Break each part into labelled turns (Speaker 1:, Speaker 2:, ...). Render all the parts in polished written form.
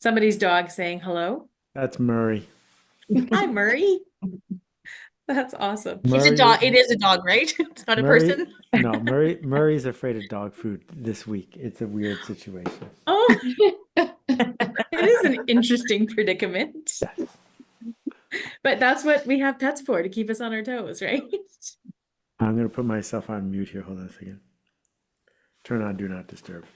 Speaker 1: Somebody's dog saying hello.
Speaker 2: That's Murray.
Speaker 1: Hi, Murray. That's awesome.
Speaker 3: It's a
Speaker 2: Murray,
Speaker 3: dog. It is a dog, right? It's not a
Speaker 2: Murray,
Speaker 3: person.
Speaker 2: no, Murray's afraid of dog food this week. It's a weird situation.
Speaker 1: Oh, it is an interesting predicament.
Speaker 2: Yes.
Speaker 1: But that's what we have pets for, to keep us on our toes, right?
Speaker 2: I'm gonna put myself on mute here. Hold on a second. Turn on Do Not Disturb.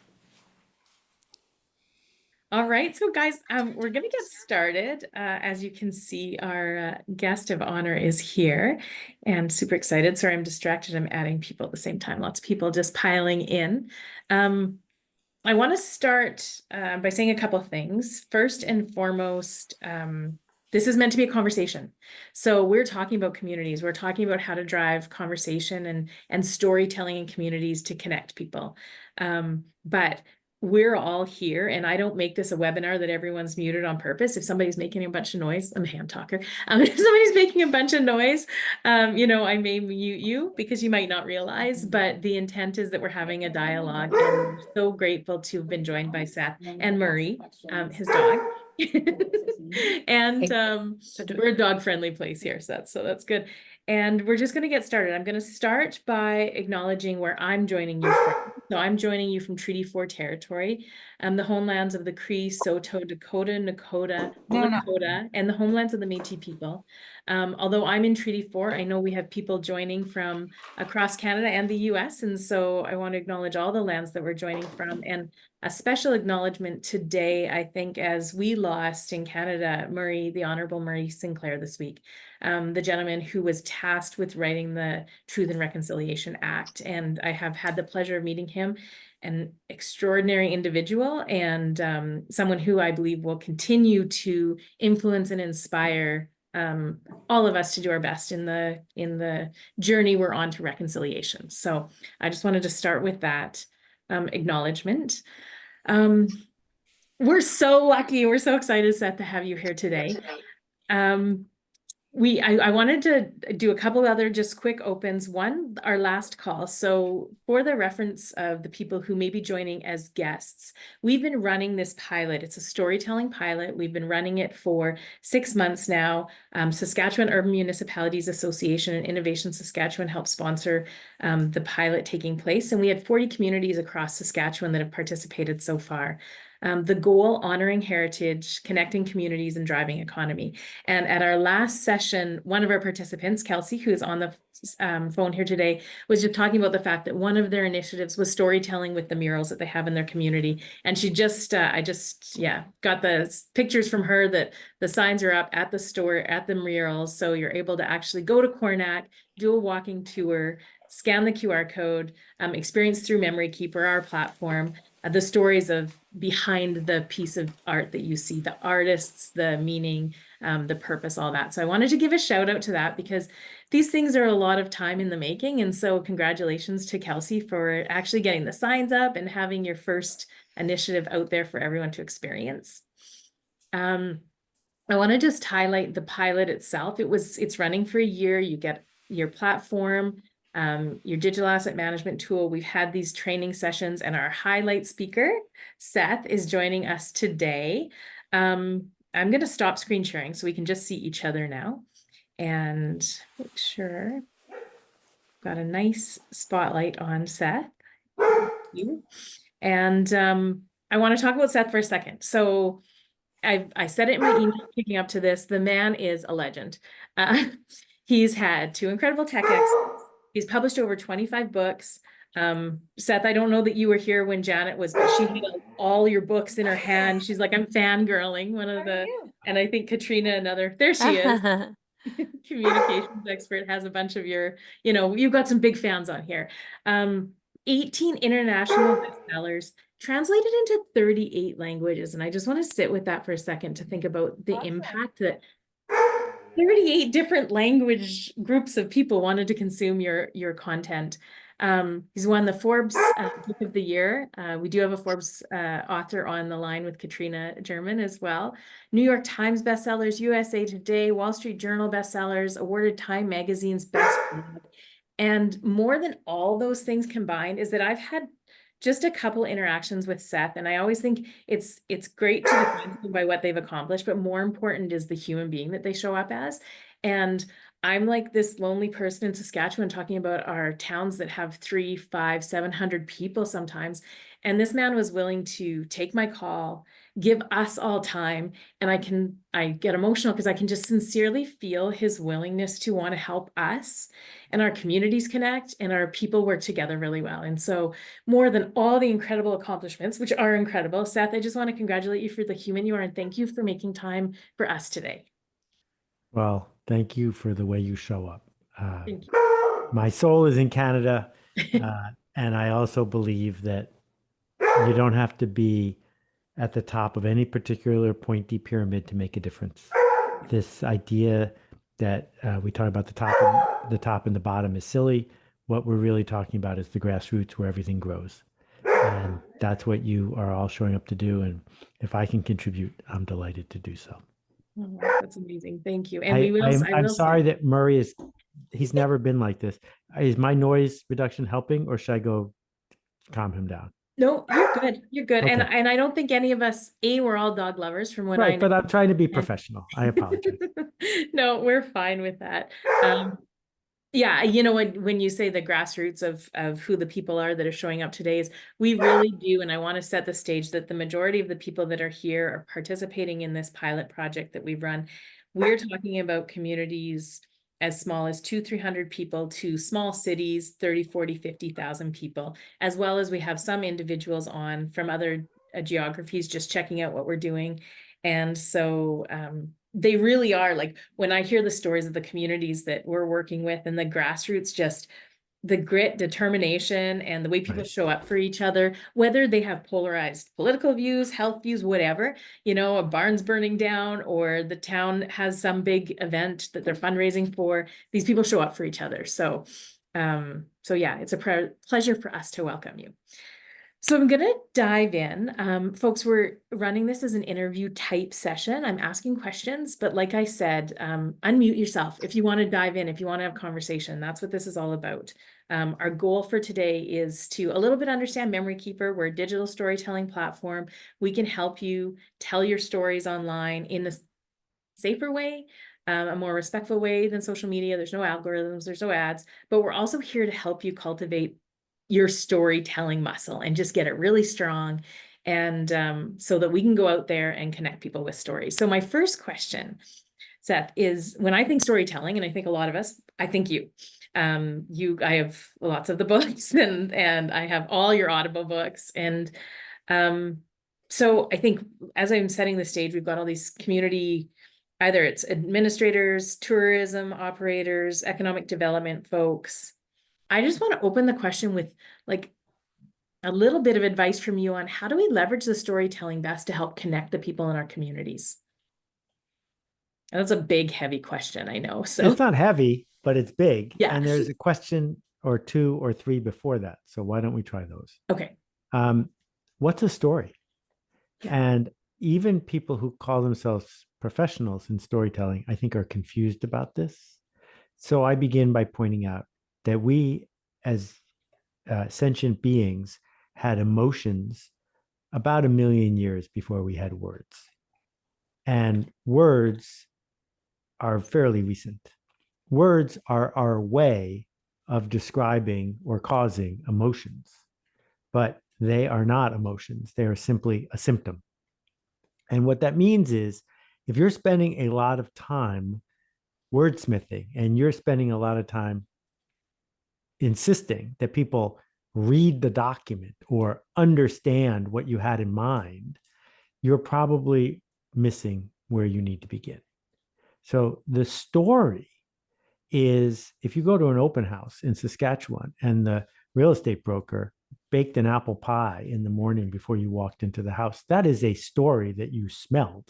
Speaker 1: All right, so guys, we're going to get started. As you can see, our guest of honor is here and super excited. Sorry, I'm distracted. I'm adding people at the same time. Lots of people just piling in. I want to start by saying a couple of things. First and foremost, this is meant to be a conversation. So we're talking about communities. We're talking about how to drive conversation and storytelling in communities to connect people. But we're all here, and I don't make this a webinar that everyone's muted on purpose. If somebody's making a bunch of noise, I'm a hand talker. If somebody's making a bunch of noise, I may mute you because you might not realize, but the intent is that we're having a dialogue, and we're so grateful to have been joined by Seth and Murray, his dog. And we're a dog-friendly place here, Seth, so that's good. And we're just going to get started. I'm going to start by acknowledging where I'm joining you from. So I'm joining you from Treaty 4 territory, the homelands of the Cree, Saulteaux, Dakota, Nakota, Lakota, and the homelands of the Métis people. Although I'm in Treaty 4, I know we have people joining from across Canada and the US, and so I want to acknowledge all the lands that we're joining from, and a special acknowledgement today, I think, as we lost in Canada, the Honorable Murray Sinclair this week, the gentleman who was tasked with writing the Truth and Reconciliation Act. And I have had the pleasure of meeting him, an extraordinary individual, and someone who I believe will continue to influence and inspire all of us to do our best in the journey we're on to reconciliation. So I just wanted to start with that acknowledgement. We're so lucky. We're so excited, Seth, to have you here today. I wanted to do a couple of other just quick opens. One, our last call. So for the reference of the people who may be joining as guests, we've been running this pilot. It's a storytelling pilot. We've been running it for 6 months now. Saskatchewan Urban Municipalities Association and Innovation Saskatchewan helped sponsor the pilot taking place. And we had 40 communities across Saskatchewan that have participated so far. The goal, honoring heritage, connecting communities, and driving economy. And at our last session, one of our participants, Kelsey, who's on the phone here today, was just talking about the fact that one of their initiatives was storytelling with the murals that they have in their community. And she just, got the pictures from her that the signs are up at the store, at the murals. So you're able to actually go to Cornac, do a walking tour, scan the QR code, experience through memoryKPR, our platform, the stories of behind the piece of art that you see, the artists, the meaning, the purpose, all that. So I wanted to give a shout out to that because these things are a lot of time in the making. And so congratulations to Kelsey for actually getting the signs up and having your first initiative out there for everyone to experience. I want to just highlight the pilot itself. It's running for a year. You get your platform, your digital asset management tool. We've had these training sessions, and our highlight speaker, Seth, is joining us today. I'm going to stop screen sharing so we can just see each other now and make sure. Got a nice spotlight on Seth. Thank you. And I want to talk about Seth for a second. So I said it in my email picking up to this. The man is a legend. He's had 2 incredible tech exits. He's published over 25 books. Seth, I don't know that you were here when Janet was, but she had all your books in her hand. She's like, I'm fangirling and I think Katrina, there she is. Communications expert, has a bunch of you've got some big fans on here. 18 international bestsellers, translated into 38 languages. And I just want to sit with that for a second to think about the impact that 38 different language groups of people wanted to consume your content. He's won the Forbes Book of the Year. We do have a Forbes author on the line with Katrina German as well. New York Times bestsellers, USA Today, Wall Street Journal bestsellers, awarded Time Magazine's best book. And more than all those things combined is that I've had just a couple interactions with Seth, and I always think it's great to define people by what they've accomplished, but more important is the human being that they show up as. And I'm like this lonely person in Saskatchewan talking about our towns that have 3, 5, 700 people sometimes. And this man was willing to take my call, give us all time. And I get emotional because I can just sincerely feel his willingness to want to help us and our communities connect and our people work together really well. And so more than all the incredible accomplishments, which are incredible, Seth, I just want to congratulate you for the human you are and thank you for making time for us today.
Speaker 2: Well, thank you for the way you show up.
Speaker 1: Thank
Speaker 2: My soul is in Canada,
Speaker 1: you.
Speaker 2: and I also believe that you don't have to be at the top of any particular pointy pyramid to make a difference. This idea that we talk about the top and the bottom is silly. What we're really talking about is the grassroots where everything grows. And that's what you are all showing up to do. And if I can contribute, I'm delighted to do so.
Speaker 1: Oh, that's amazing. Thank you. And we will, I
Speaker 2: I'm
Speaker 1: will
Speaker 2: sorry
Speaker 1: say,
Speaker 2: that Murray he's never been like this. Is my noise reduction helping, or should I go calm him down?
Speaker 1: no, you're good. You're good.
Speaker 2: Okay.
Speaker 1: And I don't think any of us, we're all dog lovers from what I
Speaker 2: Right,
Speaker 1: know.
Speaker 2: but I'm trying to be
Speaker 1: And
Speaker 2: professional. I apologize.
Speaker 1: no, we're fine with that. Yeah, you know when you say the grassroots of who the people are that are showing up today is we really do, and I want to set the stage that the majority of the people that are here are participating in this pilot project that we've run. We're talking about communities as small as 200-300 people to small cities, 30, 40, 50,000 people, as well as we have some individuals on from other geographies just checking out what we're doing. And so they really are like when I hear the stories of the communities that we're working with and the grassroots, just the grit, determination, and the way people
Speaker 2: Right.
Speaker 1: show up for each other, whether they have polarized political views, health views, whatever, you know, a barn's burning down or the town has some big event that they're fundraising for, these people show up for each other. So, so yeah, it's a pleasure for us to welcome you. So I'm going to dive in. Folks, we're running this as an interview type session. I'm asking questions, but like I said, unmute yourself if you want to dive in, if you want to have conversation. That's what this is all about. Our goal for today is to a little bit understand memoryKPR. We're a digital storytelling platform. We can help you tell your stories online in a safer way, a more respectful way than social media. There's no algorithms, there's no ads, but we're also here to help you cultivate your storytelling muscle and just get it really strong. And so that we can go out there and connect people with stories. So my first question, Seth, is when I think storytelling, and I think a lot of us, I think you, I have lots of the books and I have all your Audible books. And so I think as I'm setting the stage, we've got all these community, either it's administrators, tourism operators, economic development folks. I just want to open the question with like a little bit of advice from you on how do we leverage the storytelling best to help connect the people in our communities? And that's a big, heavy question, I know. So
Speaker 2: It's not heavy, but it's big.
Speaker 1: yeah.
Speaker 2: And there's a question or two or three before that. So why don't we try those?
Speaker 1: Okay.
Speaker 2: What's a story?
Speaker 1: Yeah.
Speaker 2: And even people who call themselves professionals in storytelling, I think, are confused about this. So I begin by pointing out that we, as sentient beings, had emotions about 1,000,000 years before we had words. And words are fairly recent. Words are our way of describing or causing emotions, but they are not emotions. They are simply a symptom. And what that means is if you're spending a lot of time wordsmithing and you're spending a lot of time insisting that people read the document or understand what you had in mind, you're probably missing where you need to begin. So the story is if you go to an open house in Saskatchewan and the real estate broker baked an apple pie in the morning before you walked into the house, that is a story that you smelled.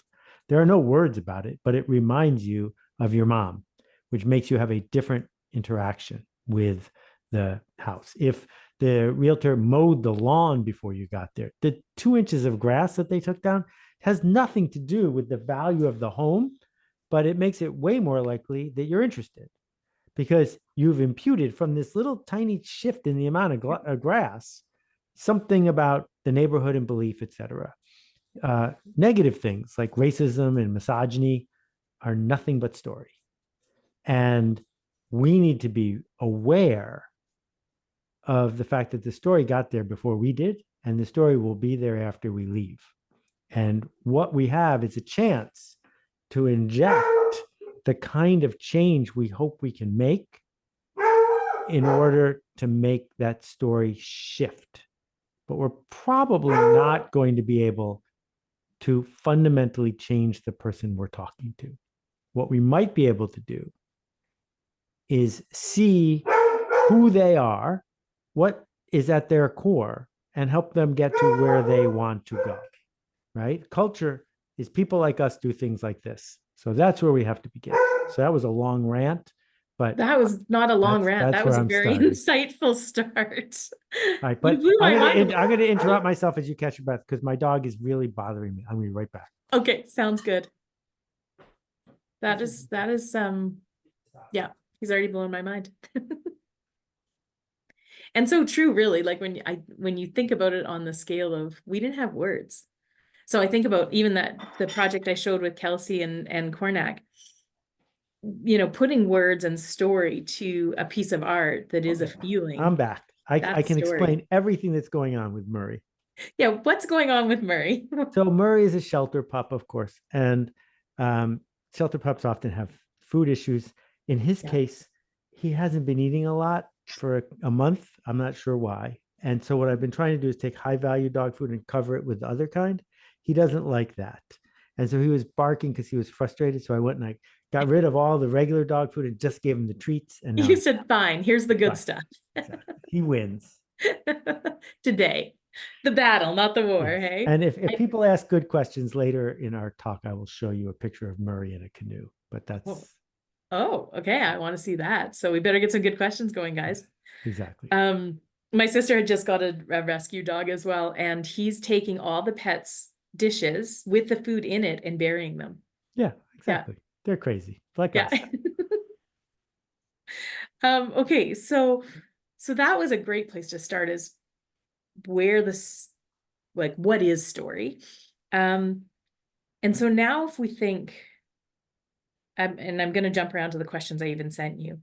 Speaker 2: There are no words about it, but it reminds you of your mom, which makes you have a different interaction with the house. If the realtor mowed the lawn before you got there, the 2 inches of grass that they took down has nothing to do with the value of the home, but it makes it way more likely that you're interested because you've imputed from this little tiny shift in the amount of grass something about the neighborhood and belief, etc. Negative things like racism and misogyny are nothing but story. And we need to be aware of the fact that the story got there before we did, and the story will be there after we leave. And what we have is a chance to inject the kind of change we hope we can make in order to make that story shift. But we're probably not going to be able to fundamentally change the person we're talking to. What we might be able to do is see who they are, what is at their core, and help them get to where they want to go, right? Culture is people like us do things like this. So that's where we have to begin. So that was a long rant, but
Speaker 1: That was not a long rant.
Speaker 2: that's
Speaker 1: That
Speaker 2: where
Speaker 1: was a
Speaker 2: I'm
Speaker 1: very
Speaker 2: starting.
Speaker 1: insightful start.
Speaker 2: All right,
Speaker 1: You
Speaker 2: but
Speaker 1: blew my mind.
Speaker 2: I'm gonna interrupt myself as you catch your breath because my dog is really bothering me. I'm gonna be right back.
Speaker 1: Okay, sounds good. That is yeah, he's already blown my mind. And so true, really, like when you think about it on the scale of we didn't have words. So I think about even the project I showed with Kelsey and Cornac, you know, putting words and story to a piece of art that is a feeling.
Speaker 2: I'm back. I
Speaker 1: That's
Speaker 2: can
Speaker 1: story.
Speaker 2: explain everything that's going on with Murray.
Speaker 1: Yeah, what's going on with Murray?
Speaker 2: So Murray is a shelter pup, of course, and shelter pups often have food issues. In his case, he hasn't been eating a lot for a month. I'm not sure why. And so what I've been trying to do is take high value dog food and cover it with the other kind. He doesn't like that. And so he was barking because he was frustrated. So I went and I got rid of all the regular dog food and just gave him the treats. And now
Speaker 1: You said, fine, here's the good
Speaker 2: fine.
Speaker 1: stuff.
Speaker 2: Exactly. He wins.
Speaker 1: Today. The battle, not the war,
Speaker 2: Yes.
Speaker 1: hey?
Speaker 2: And if people ask good questions later in our talk, I will show you a picture of Murray in a canoe. But that's
Speaker 1: Oh, okay. I want to see that. So we better get some good questions going, guys.
Speaker 2: Exactly.
Speaker 1: My sister had just got a rescue dog as well, and he's taking all the pets' dishes with the food in it and burying them.
Speaker 2: Yeah, exactly. Yeah. They're crazy, like us.
Speaker 1: Okay, so that was a great place to start, is where this, like, what is story? And so now if we think, and I'm going to jump around to the questions I even sent you,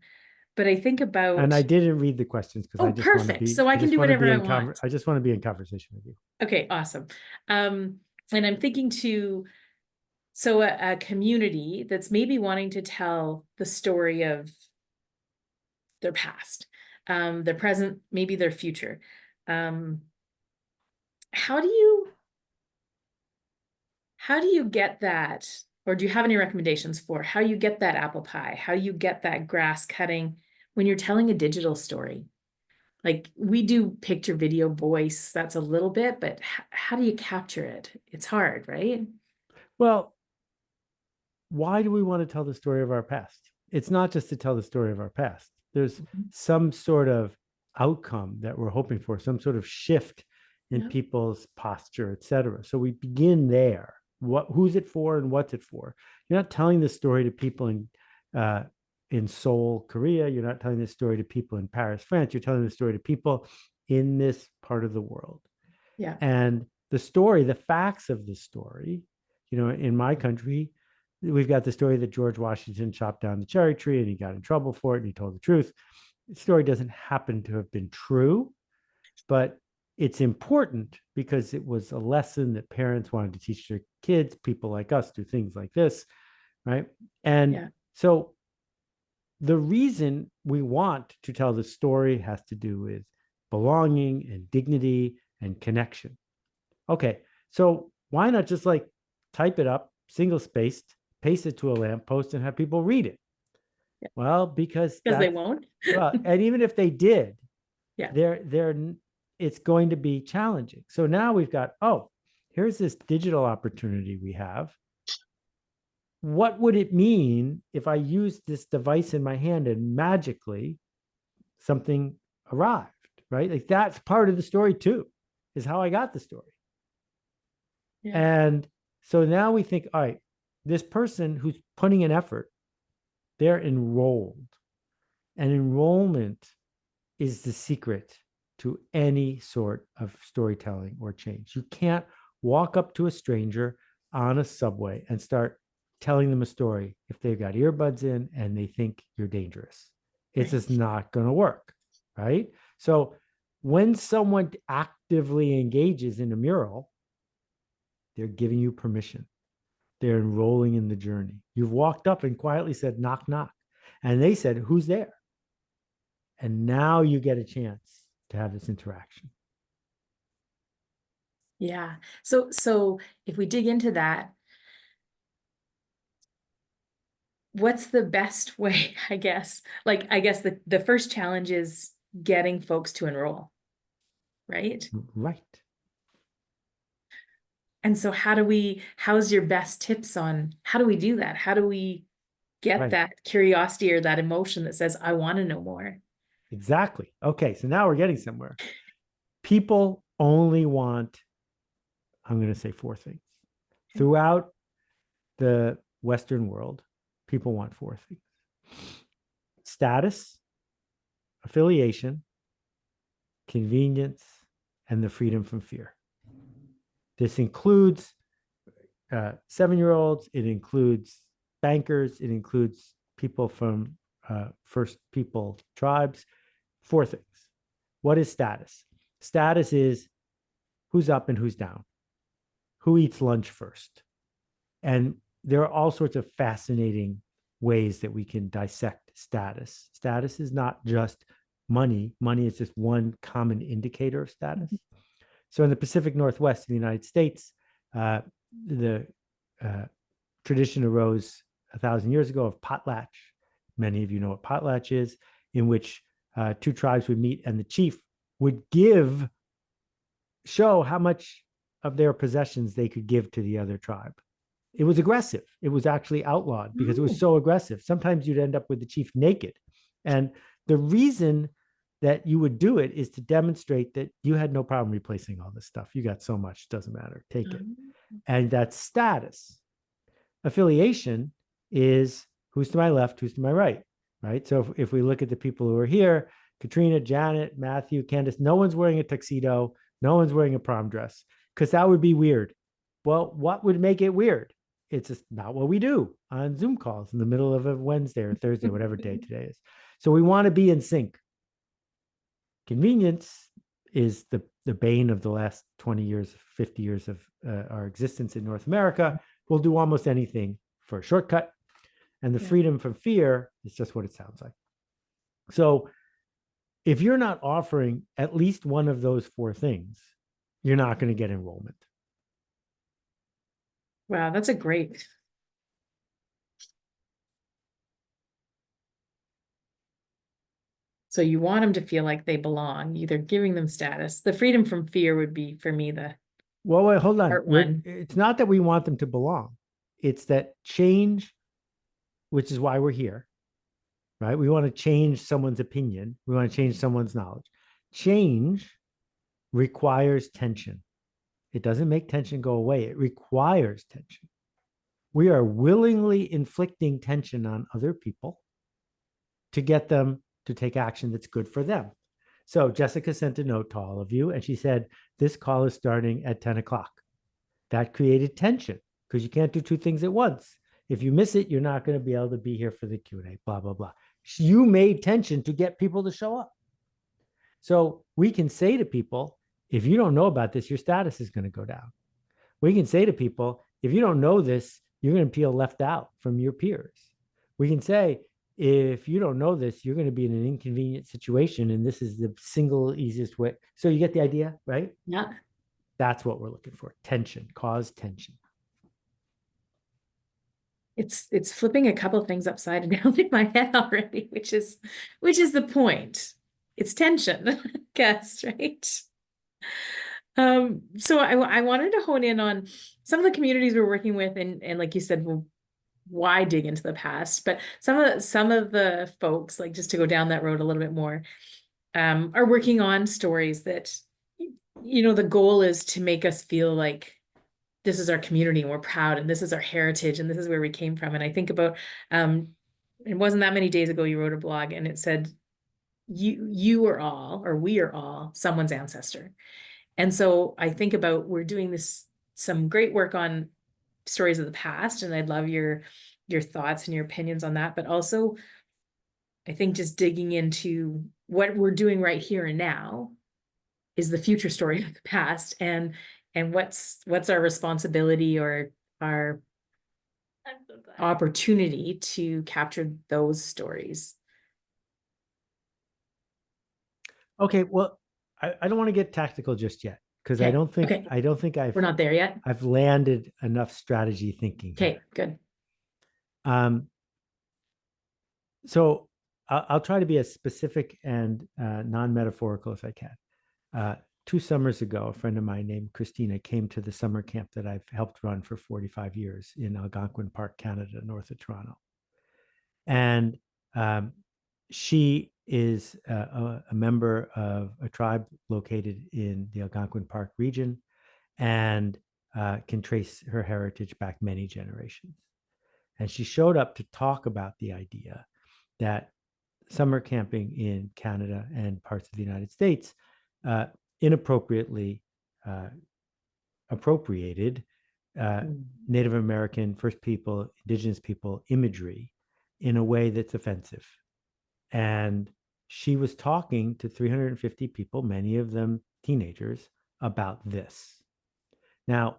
Speaker 1: but I think about,
Speaker 2: and I didn't read the questions because I just want to be,
Speaker 1: so I can do whatever I want.
Speaker 2: I just want to be in conversation with you.
Speaker 1: Okay, awesome. And I'm thinking so a community that's maybe wanting to tell the story of their past, their present, maybe their future. How do you get that, or do you have any recommendations for how you get that apple pie? How do you get that grass cutting when you're telling a digital story? Like, we do picture, video, voice, that's a little bit, but how do you capture it? It's hard, right?
Speaker 2: Well, why do we want to tell the story of our past? It's not just to tell the story of our past. There's some sort of outcome that we're hoping for, some sort of shift in people's posture, etc. So we begin there. Who's it for and what's it for? You're not telling this story to people in Seoul, Korea. You're not telling this story to people in Paris, France. You're telling the story to people in this part of the world.
Speaker 1: Yeah.
Speaker 2: And the story, the facts of the story, you know, in my country, we've got the story that George Washington chopped down the cherry tree and he got in trouble for it and he told the truth. The story doesn't happen to have been true, but it's important because it was a lesson that parents wanted to teach their kids. People like us do things like this, right? And so the reason we want to tell the story has to do with belonging and dignity and connection. Okay, so why not just like type it up, single spaced, paste it to a lamppost and have people read it? Well, because
Speaker 1: they won't.
Speaker 2: Well, and even if they did,
Speaker 1: they're
Speaker 2: it's going to be challenging. So now we've got, here's this digital opportunity we have. What would it mean if I used this device in my hand and magically something arrived, right? Like that's part of the story too, is how I got the story. And so now we think, all right, this person who's putting an effort, they're enrolled. And enrollment is the secret to any sort of storytelling or change. You can't walk up to a stranger on a subway and start telling them a story if they've got earbuds in and they think you're dangerous. It's just not going to work, right? So when someone actively engages in a mural, they're giving you permission. They're enrolling in the journey. You've walked up and quietly said, knock, knock. And they said, who's there? And now you get a chance to have this interaction.
Speaker 1: Yeah. So if we dig into that, what's the best way, I guess? Like, I guess the first challenge is getting folks to enroll, right?
Speaker 2: Right.
Speaker 1: And so how's your best tips on how do we do that? How do we get that curiosity or that emotion that says, I want to know more?
Speaker 2: Exactly. Okay. So now we're getting somewhere. People only want, I'm going to say 4 things. Throughout the Western world, people want 4 things: status, affiliation, convenience, and the freedom from fear. This includes 7-year-olds. It includes bankers. It includes people from First People tribes. 4 things. What is status? Status is who's up and who's down, who eats lunch first. And there are all sorts of fascinating ways that we can dissect status. Status is not just money. Money is just one common indicator of status. So in the Pacific Northwest of the United States, the tradition arose 1,000 years ago of potlatch. Many of you know what potlatch is, in which 2 tribes would meet and the chief would show how much of their possessions they could give to the other tribe. It was aggressive. It was actually outlawed because it was so aggressive. Sometimes you'd end up with the chief naked. And the reason that you would do it is to demonstrate that you had no problem replacing all this stuff. You got so much, doesn't matter, take it. And that's status. Affiliation is who's to my left, who's to my right, right? So if we look at the people who are here, Katrina, Janet, Matthew, Candace, no one's wearing a tuxedo, no one's wearing a prom dress, because that would be weird. Well, what would make it weird? It's just not what we do on Zoom calls in the middle of a Wednesday or Thursday, whatever day today is. So we want to be in sync. Convenience is the bane of the last 20 years, 50 years of our existence in North America. We'll do almost anything for a shortcut. And the freedom from fear is just what it sounds like. So if you're not offering at least one of those 4 things, you're not going to get enrollment.
Speaker 1: Wow, that's a great. So you want them to feel like they belong, either giving them status. The freedom from fear would be, for me, the
Speaker 2: well, wait, hold on.
Speaker 1: part one.
Speaker 2: It's not that we want them to belong. It's that change, which is why we're here, right? We want to change someone's opinion. We want to change someone's knowledge. Change requires tension. It doesn't make tension go away. It requires tension. We are willingly inflicting tension on other people to get them to take action that's good for them. So Jessica sent a note to all of you, and she said, this call is starting at 10 o'clock. That created tension because you can't do 2 things at once. If you miss it, you're not going to be able to be here for the Q&A, blah, blah, blah. You made tension to get people to show up. So we can say to people, if you don't know about this, your status is going to go down. We can say to people, if you don't know this, you're going to feel left out from your peers. We can say, if you don't know this, you're going to be in an inconvenient situation, and this is the single easiest way. So you get the idea, right?
Speaker 1: Yeah.
Speaker 2: That's what we're looking for. Tension, cause tension.
Speaker 1: It's flipping a couple of things upside down in my head already, which is the point. It's tension, I guess, right? So I wanted to hone in on some of the communities we're working with, and like you said, well, why dig into the past? But some of the folks, like just to go down that road a little bit more, are working on stories that, the goal is to make us feel like this is our community and we're proud and this is our heritage and this is where we came from. And I think about, it wasn't that many days ago you wrote a blog and it said, you are all, or we are all someone's ancestor. And so I think about, we're doing some great work on stories of the past, and I'd love your thoughts and your opinions on that. But also, I think just digging into what we're doing right here and now is the future story of the past, and what's our responsibility, or our opportunity to capture those stories.
Speaker 2: Okay, well, I don't want to get tactical just yet, because I
Speaker 1: Okay.
Speaker 2: don't think
Speaker 1: Okay. We're not there yet.
Speaker 2: I've landed enough strategy thinking here.
Speaker 1: Okay, good.
Speaker 2: So I'll try to be as specific and non-metaphorical as I can. 2 summers ago, a friend of mine named Christina came to the summer camp that I've helped run for 45 years in Algonquin Park, Canada, north of Toronto. And she is a member of a tribe located in the Algonquin Park region, and can trace her heritage back many generations. And she showed up to talk about the idea that summer camping in Canada and parts of the United States inappropriately appropriated Native American, First People, Indigenous people imagery in a way that's offensive. And she was talking to 350 people, many of them teenagers, about this. Now,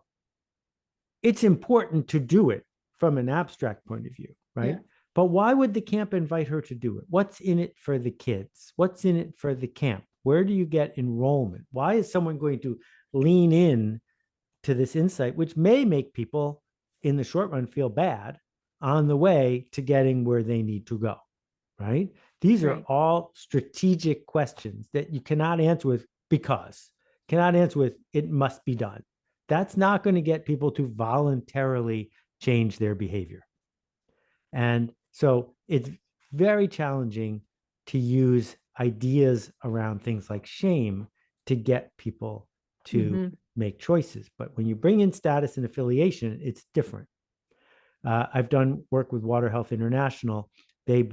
Speaker 2: it's important to do it from an abstract point of view, right? Yeah. But why would the camp invite her to do it? What's in it for the kids? What's in it for the camp? Where do you get enrollment? Why is someone going to lean in to this insight, which may make people in the short run feel bad on the way to getting where they need to go, right? These are all strategic questions that you cannot answer with because, cannot answer with it must be done. That's not going to get people to voluntarily change their behavior. And so it's very challenging to use ideas around things like shame to get people to make choices. But when you bring in status and affiliation, it's different. I've done work with Water Health International. They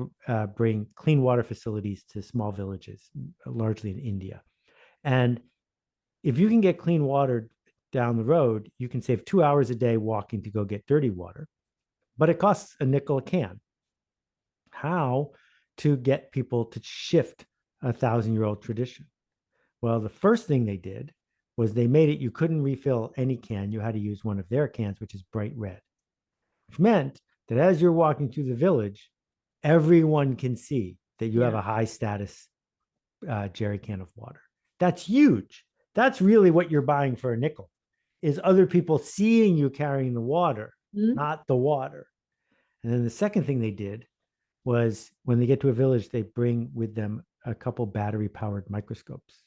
Speaker 2: bring clean water facilities to small villages, largely in India. And if you can get clean water down the road, you can save 2 hours a day walking to go get dirty water, but it costs a nickel a can. How to get people to shift a 1,000-year-old tradition? Well, the first thing they did was they made it you couldn't refill any can. You had to use one of their cans, which is bright red, which meant that as you're walking through the village, everyone can see that you have a high status jerry can of water. That's huge. That's really what you're buying for a nickel, is other people seeing you carrying the water, not the water. And then the second thing they did was when they get to a village, they bring with them a couple battery-powered microscopes.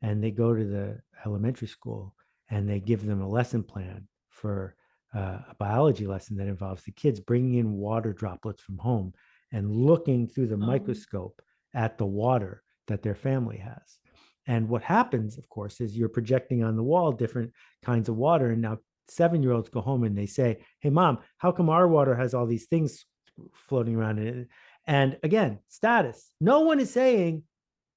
Speaker 2: And they go to the elementary school and they give them a lesson plan for a biology lesson that involves the kids bringing in water droplets from home and looking through the microscope at the water that their family has. And what happens, of course, is you're projecting on the wall different kinds of water. And now 7-year-olds go home and they say, hey, Mom, how come our water has all these things floating around in it? And again, status. No one is saying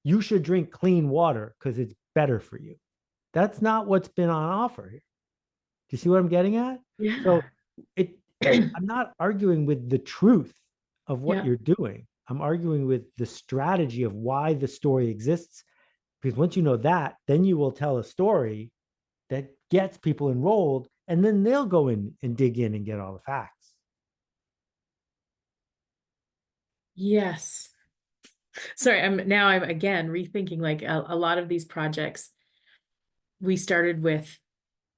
Speaker 2: you should drink clean water because it's better for you. That's not what's been on offer here. Do you see what I'm getting at?
Speaker 1: Yeah.
Speaker 2: So I'm not arguing with the truth of what you're doing. I'm arguing with the strategy of why the story exists. Because once you know that, then you will tell a story that gets people enrolled, and then they'll go in and dig in and get all the facts.
Speaker 1: Yes. Sorry, I'm again rethinking, like a lot of these projects. We started with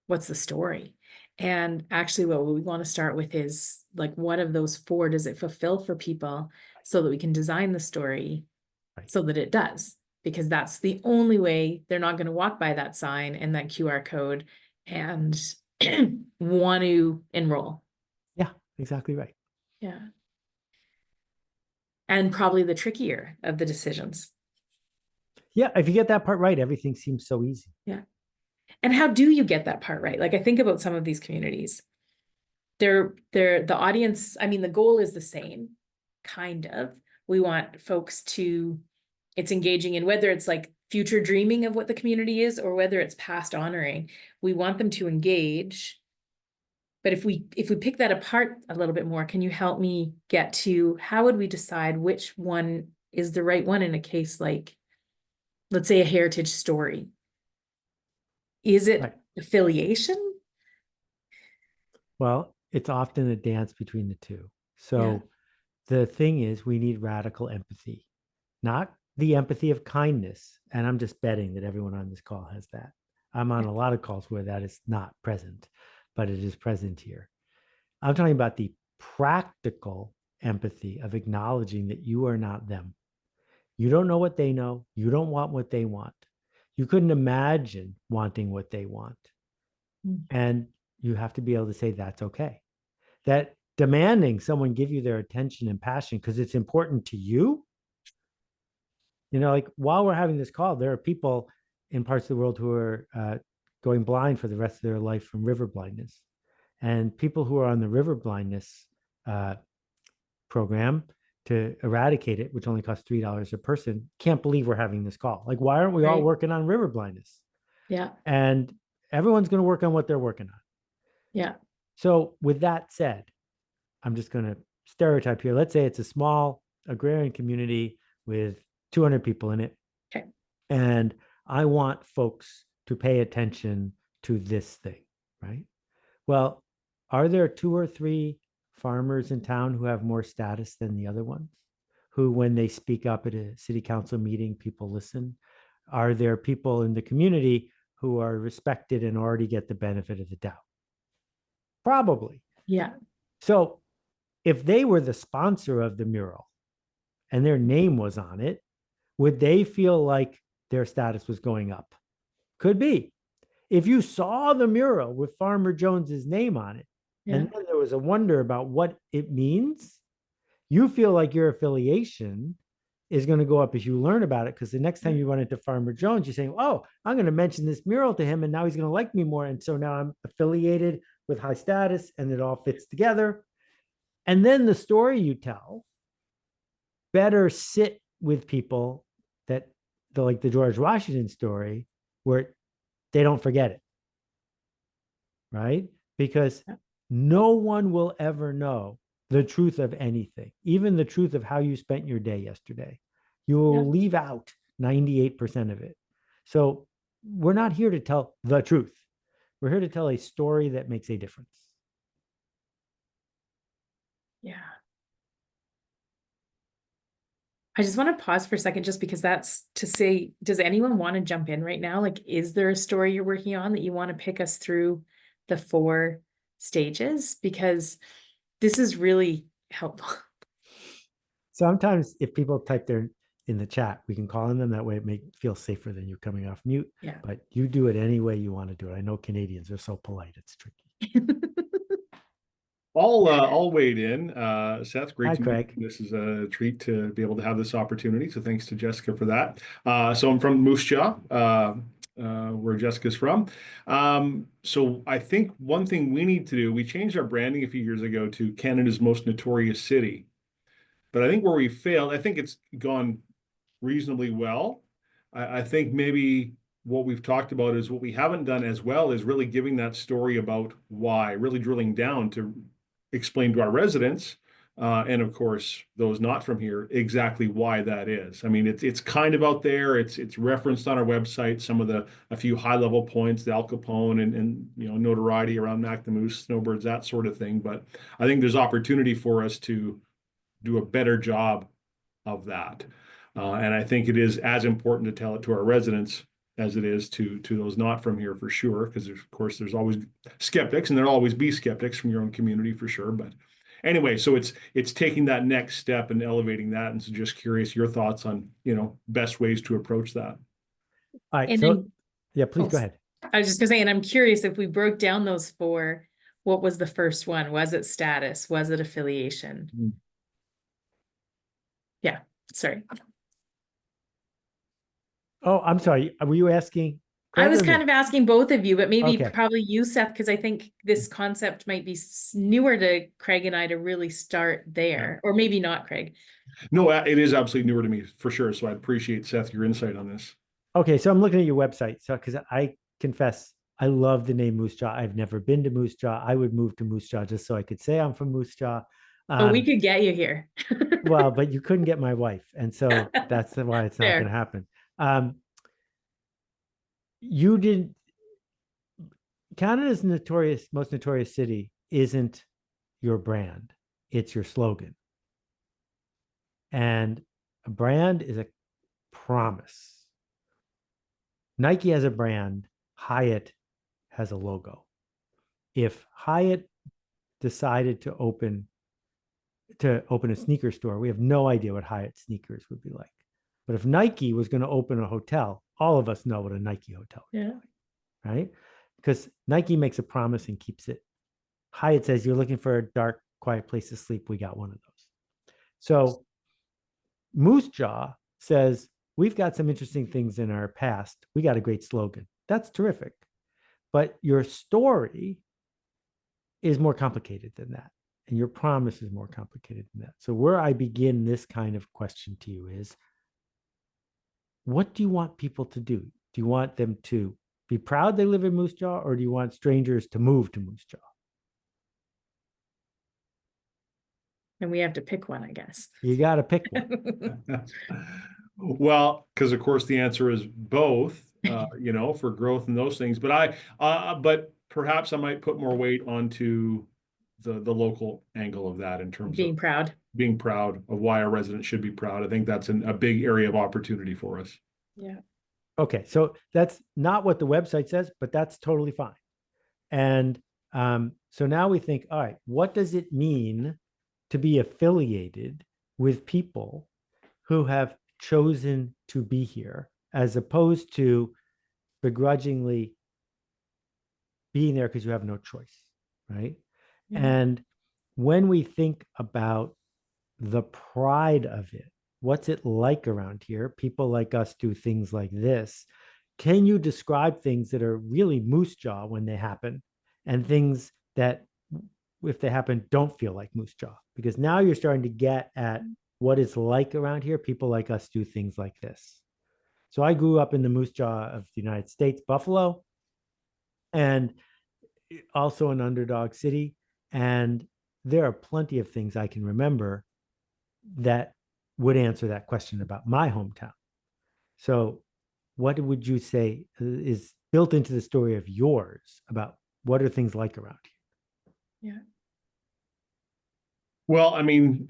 Speaker 1: what's the story? And actually what we want to start with is like, what of those 4 does it fulfill for people, so that we can design the story so that it does, because that's the only way they're not going to walk by that sign and that QR code and want to enroll.
Speaker 2: Yeah, exactly right.
Speaker 1: Yeah. And probably the trickier of the decisions.
Speaker 2: Yeah, if you get that part right, everything seems so easy.
Speaker 1: Yeah. And how do you get that part right? Like, I think about some of these communities. They're the audience, I mean, the goal is the same, kind of. We want folks to it's engaging in, whether it's like future dreaming of what the community is or whether it's past honoring. We want them to engage. But if we pick that apart a little bit more, can you help me get to how would we decide which one is the right one in a case like, let's say, a heritage story? Is it
Speaker 2: Right.
Speaker 1: affiliation?
Speaker 2: Well, it's often a dance between the two. So the thing is, we need radical empathy, not the empathy of kindness. And I'm just betting that everyone on this call has that. I'm on a lot of calls where that is not present, but it is present here. I'm talking about the practical empathy of acknowledging that you are not them. You don't know what they know. You don't want what they want. You couldn't imagine wanting what they want. And you have to be able to say that's okay. That demanding someone give you their attention and passion because it's important to you. You know, like while we're having this call, there are people in parts of the world who are going blind for the rest of their life from river blindness. And people who are on the river blindness program to eradicate it, which only costs $3 a person, can't believe we're having this call. Like, why aren't we all working on river blindness?
Speaker 1: Yeah.
Speaker 2: And everyone's going to work on what they're working on.
Speaker 1: Yeah.
Speaker 2: So with that said, I'm just going to stereotype here. Let's say it's a small agrarian community with 200 people in it.
Speaker 1: Okay.
Speaker 2: And I want folks to pay attention to this thing, right? Well, are there 2 or 3 farmers in town who have more status than the other ones? Who, when they speak up at a city council meeting, people listen? Are there people in the community who are respected and already get the benefit of the doubt? Probably.
Speaker 1: Yeah.
Speaker 2: So if they were the sponsor of the mural and their name was on it, would they feel like their status was going up? Could be. If you saw the mural with Farmer Jones's name on it, and then there was a wonder about what it means, you feel like your affiliation is going to go up as you learn about it. Because the next time you run into Farmer Jones, you're saying, oh, I'm going to mention this mural to him and now he's going to like me more. And so now I'm affiliated with high status and it all fits together. And then the story you tell better sit with people that like the George Washington story where they don't forget it. Right? Because no one will ever know the truth of anything, even the truth of how you spent your day yesterday. You will leave out 98% of it. So we're not here to tell the truth. We're here to tell a story that makes a difference.
Speaker 1: Yeah. I just want to pause for a second, just because that's to say, does anyone want to jump in right now? Like, is there a story you're working on that you want to pick us through the 4 stages? Because this is really helpful.
Speaker 2: Sometimes if people type their in the chat, we can call on them. That way it makes feel safer than you coming off mute.
Speaker 1: Yeah.
Speaker 2: But you do it any way you want to do it. I know Canadians are so polite. It's tricky.
Speaker 4: I'll wade in. Seth, great
Speaker 2: Hi,
Speaker 4: to
Speaker 2: Craig.
Speaker 4: meet you. This is a treat to be able to have this opportunity. So thanks to Jessica for that. So I'm from Moose Jaw, where Jessica's from. So I think one thing we need to do, we changed our branding a few years ago to Canada's most notorious city. But I think where we failed, I think it's gone reasonably well. I think maybe what we've talked about is what we haven't done as well is really giving that story about why, really drilling down to explain to our residents, and of course those not from here, exactly why that is. I mean, it's kind of out there. It's referenced on our website. Some of a few high level points, the Al Capone and notoriety around Mac the Moose, snowbirds, that sort of thing. But I think there's opportunity for us to do a better job of that. And I think it is as important to tell it to our residents as it is to those not from here, for sure, because of course there's always skeptics and there'll always be skeptics from your own community, for sure. But anyway, so it's taking that next step and elevating that. And so just curious your thoughts on, best ways to approach that.
Speaker 2: All right.
Speaker 1: And
Speaker 2: So
Speaker 1: then,
Speaker 2: yeah, please go ahead.
Speaker 1: I was just gonna say, and I'm curious, if we broke down those 4, what was the first one? Was it status? Was it affiliation? Yeah, sorry.
Speaker 2: Oh, I'm sorry. Were you asking
Speaker 1: I
Speaker 2: Craig
Speaker 1: was
Speaker 2: or
Speaker 1: kind
Speaker 2: me?
Speaker 1: of asking both of you, but maybe
Speaker 2: Okay.
Speaker 1: probably you, Seth, because I think this concept might be newer to Craig and I to really start there, or maybe not, Craig.
Speaker 4: No, it is absolutely newer to me for sure. So I appreciate, Seth, your insight on this.
Speaker 2: Okay, so I'm looking at your website. So because I confess, I love the name Moose Jaw. I've never been to Moose Jaw. I would move to Moose Jaw just so I could say I'm from Moose Jaw.
Speaker 1: Oh, we could get you here.
Speaker 2: Well, but you couldn't get my wife, and so that's why it's not going to
Speaker 1: Fair.
Speaker 2: happen. You didn't. Canada's most notorious city isn't your brand; it's your slogan. And a brand is a promise. Nike has a brand. Hyatt has a logo. If Hyatt decided to open a sneaker store, we have no idea what Hyatt sneakers would be like. But if Nike was going to open a hotel, all of us know what a Nike hotel would be like, right? Because Nike makes a promise and keeps it. Hyatt says, you're looking for a dark, quiet place to sleep. We got one of those. So Moose Jaw says, we've got some interesting things in our past. We got a great slogan. That's terrific. But your story is more complicated than that. And your promise is more complicated than that. So where I begin this kind of question to you is, what do you want people to do? Do you want them to be proud they live in Moose Jaw, or do you want strangers to move to Moose Jaw?
Speaker 1: And we have to pick one, I guess.
Speaker 2: You got to pick one.
Speaker 4: Well, because of course the answer is both, for growth and those things. But perhaps I might put more weight onto the local angle of that in terms
Speaker 1: Being
Speaker 4: of
Speaker 1: proud.
Speaker 4: being proud of why our residents should be proud. I think that's a big area of opportunity for us.
Speaker 1: Yeah.
Speaker 2: Okay, so that's not what the website says, but that's totally fine. And so now we think, all right, what does it mean to be affiliated with people who have chosen to be here, as opposed to begrudgingly being there because you have no choice, right?
Speaker 1: Yeah.
Speaker 2: And when we think about the pride of it, what's it like around here? People like us do things like this. Can you describe things that are really Moose Jaw when they happen, and things that, if they happen, don't feel like Moose Jaw? Because now you're starting to get at what it's like around here. People like us do things like this. So I grew up in the Moose Jaw of the United States, Buffalo, and also an underdog city. And there are plenty of things I can remember that would answer that question about my hometown. So what would you say is built into the story of yours about what are things like around here?
Speaker 1: Yeah.
Speaker 4: Well, I mean,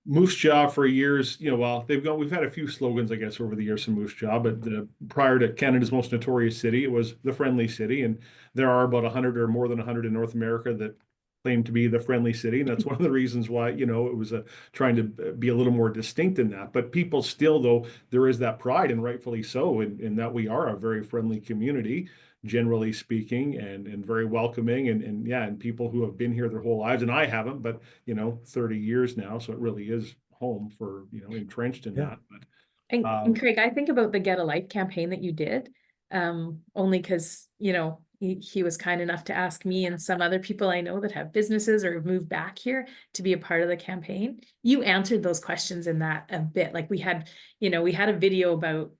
Speaker 4: Moose Jaw for years, we've had a few slogans, I guess, over the years from Moose Jaw, but prior to Canada's most notorious city, it was the friendly city. And there are about 100 or more than 100 in North America that claim to be the friendly city. And that's one of the reasons why, it was trying to be a little more distinct in that. But people still, though, there is that pride, and rightfully so, in that we are a very friendly community, generally speaking, and very welcoming, and people who have been here their whole lives, and I haven't, but 30 years now, so it really is home for entrenched in that. But
Speaker 1: And Craig, I think about the Get a Life campaign that you did, only because, he was kind enough to ask me and some other people I know that have businesses or have moved back here to be a part of the campaign. You answered those questions in that a bit. Like we had a video about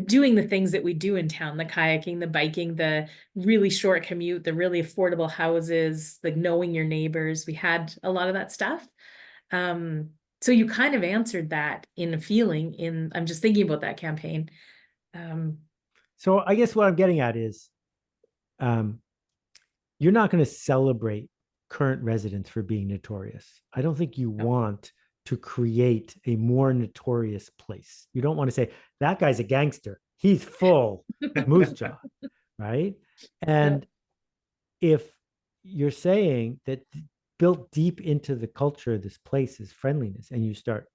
Speaker 1: doing the things that we do in town, the kayaking, the biking, the really short commute, the really affordable houses, like knowing your neighbors. We had a lot of that stuff. So you kind of answered that in a feeling I'm just thinking about that campaign.
Speaker 2: So I guess what I'm getting at is, you're not going to celebrate current residents for being notorious. I don't think you want to create a more notorious place. You don't want to say, that guy's a gangster. He's full Moose Jaw, right? And if you're saying that built deep into the culture of this place is friendliness, and you start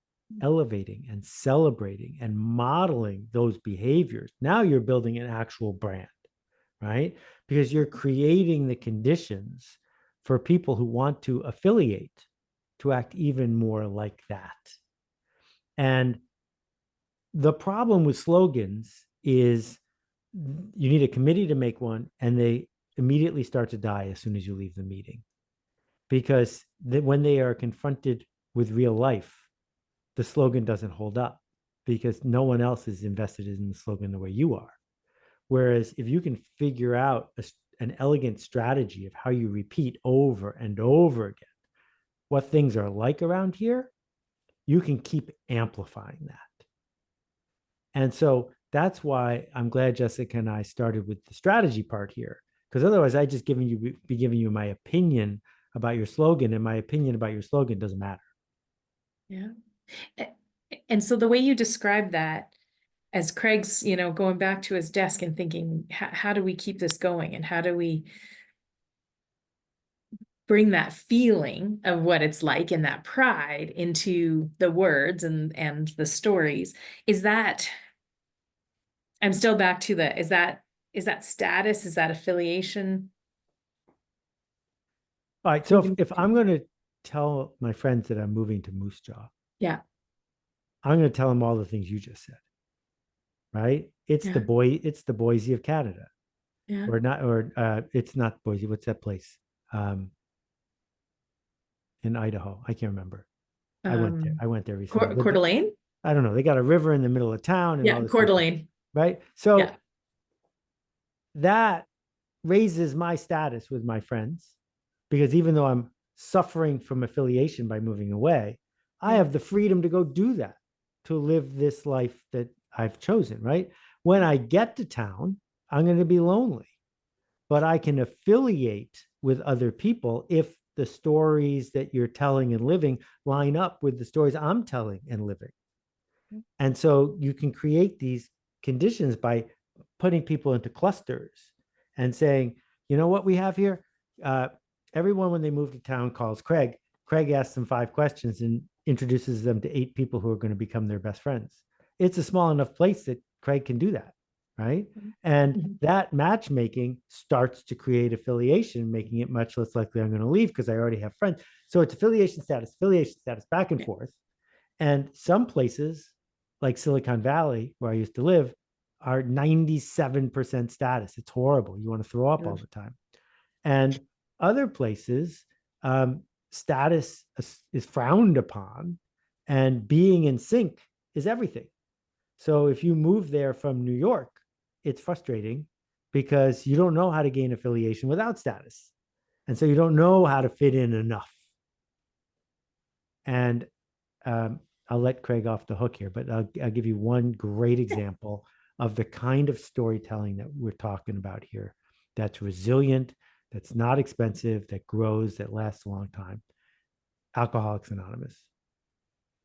Speaker 2: elevating and celebrating and modeling those behaviors, now you're building an actual brand, right? Because you're creating the conditions for people who want to affiliate to act even more like that. And the problem with slogans is you need a committee to make one, and they immediately start to die as soon as you leave the meeting, because when they are confronted with real life, the slogan doesn't hold up because no one else is invested in the slogan the way you are. Whereas if you can figure out an elegant strategy of how you repeat over and over again what things are like around here, you can keep amplifying that. And so that's why I'm glad Jessica and I started with the strategy part here, because otherwise I just be giving you my opinion about your slogan, and my opinion about your slogan doesn't matter.
Speaker 1: Yeah. And so the way you describe that, as Craig's, going back to his desk and thinking, how do we keep this going? And how do we bring that feeling of what it's like and that pride into the words and the stories? Is that, I'm still back to is that status? Is that affiliation?
Speaker 2: All right. So if I'm going to tell my friends that I'm moving to Moose Jaw,
Speaker 1: Yeah.
Speaker 2: I'm going to tell them all the things you just said, right? It's
Speaker 1: Yeah.
Speaker 2: it's the Boise of Canada,
Speaker 1: Yeah.
Speaker 2: it's not Boise. What's that place? In Idaho. I can't remember. I went there recently.
Speaker 1: Coeur d'Alene?
Speaker 2: I don't know. They got a river in the middle of town and all
Speaker 1: Yeah,
Speaker 2: this
Speaker 1: Coeur
Speaker 2: stuff,
Speaker 1: d'Alene.
Speaker 2: right? So
Speaker 1: Yeah.
Speaker 2: that raises my status with my friends, because even though I'm suffering from affiliation by moving away, I have the freedom to go do that, to live this life that I've chosen, right? When I get to town, I'm going to be lonely, but I can affiliate with other people if the stories that you're telling and living line up with the stories I'm telling and living. And so you can create these conditions by putting people into clusters and saying, you know what we have here? Everyone, when they move to town, calls Craig. Craig asks them 5 questions and introduces them to 8 people who are going to become their best friends. It's a small enough place that Craig can do that, right? And that matchmaking starts to create affiliation, making it much less likely I'm going to leave because I already have friends. So it's affiliation status, back and forth. And some places like Silicon Valley, where I used to live, are 97% status. It's horrible. You want to throw up all the time. And other places, status is frowned upon, and being in sync is everything. So if you move there from New York, it's frustrating because you don't know how to gain affiliation without status. And so you don't know how to fit in enough. And I'll let Craig off the hook here, but I'll give you one great example of the kind of storytelling that we're talking about here, that's resilient, that's not expensive, that grows, that lasts a long time. Alcoholics Anonymous.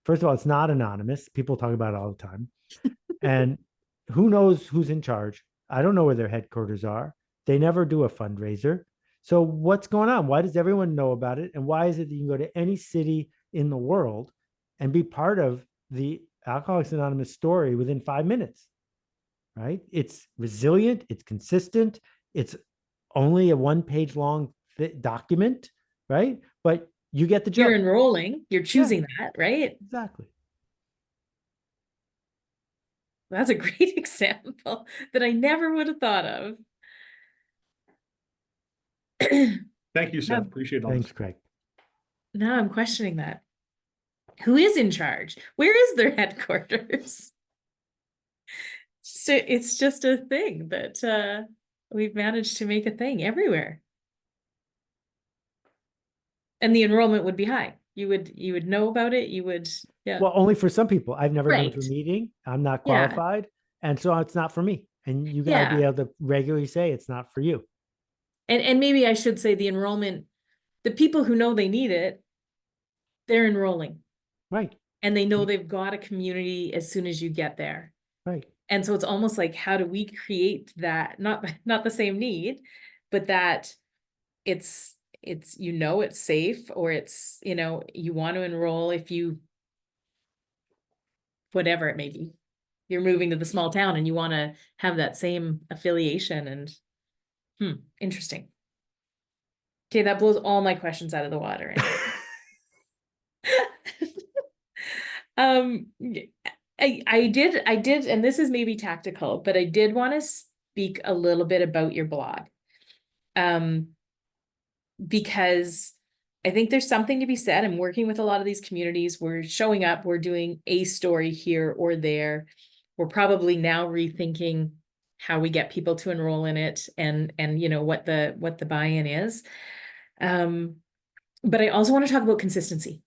Speaker 2: First of all, it's not anonymous. People talk about it all the time. And who knows who's in charge? I don't know where their headquarters are. They never do a fundraiser. So what's going on? Why does everyone know about it? And why is it that you can go to any city in the world and be part of the Alcoholics Anonymous story within 5 minutes, right? It's resilient. It's consistent. It's only a 1-page long document, right? But you get the joke.
Speaker 1: You're enrolling, you're choosing that, right?
Speaker 2: Exactly.
Speaker 1: That's a great example that I never would have thought of.
Speaker 4: Thank you, Seth. Appreciate all
Speaker 2: Thanks,
Speaker 4: this.
Speaker 2: Craig.
Speaker 1: Now I'm questioning that. Who is in charge? Where is their headquarters? So it's just a thing that we've managed to make a thing everywhere. And the enrollment would be high. You would know about it. You would, yeah.
Speaker 2: Well, only for some people. I've never been to a
Speaker 1: Right.
Speaker 2: meeting. I'm not
Speaker 1: Yeah.
Speaker 2: qualified. And so it's not for me. And you got to be
Speaker 1: Yeah.
Speaker 2: able to regularly say it's not for you.
Speaker 1: And maybe I should say the enrollment, the people who know they need it, they're enrolling.
Speaker 2: Right.
Speaker 1: And they know they've got a community as soon as you get there.
Speaker 2: Right.
Speaker 1: And so it's almost like, how do we create that, not the same need, but that it's it's safe, or it's, you want to enroll if you, whatever it may be, you're moving to the small town and you want to have that same affiliation. And interesting. Okay, that blows all my questions out of the water. I did, and this is maybe tactical, but I did want to speak a little bit about your blog. Because I think there's something to be said. I'm working with a lot of these communities. We're showing up, we're doing a story here or there. We're probably now rethinking how we get people to enroll in it and you know what the buy-in is. But I also want to talk about consistency,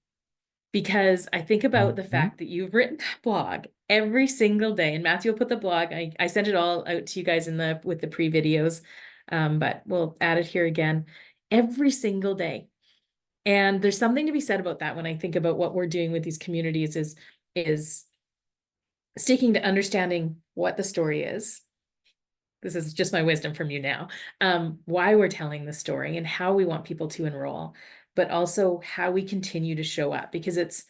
Speaker 1: because I think about the fact that you've written that blog every single day, and Matthew will put the blog, I sent it all out to you guys with the pre-videos, but we'll add it here again every single day. And there's something to be said about that when I think about what we're doing with these communities is sticking to understanding what the story is. This is just my wisdom from you now, why we're telling the story and how we want people to enroll, but also how we continue to show up, because it's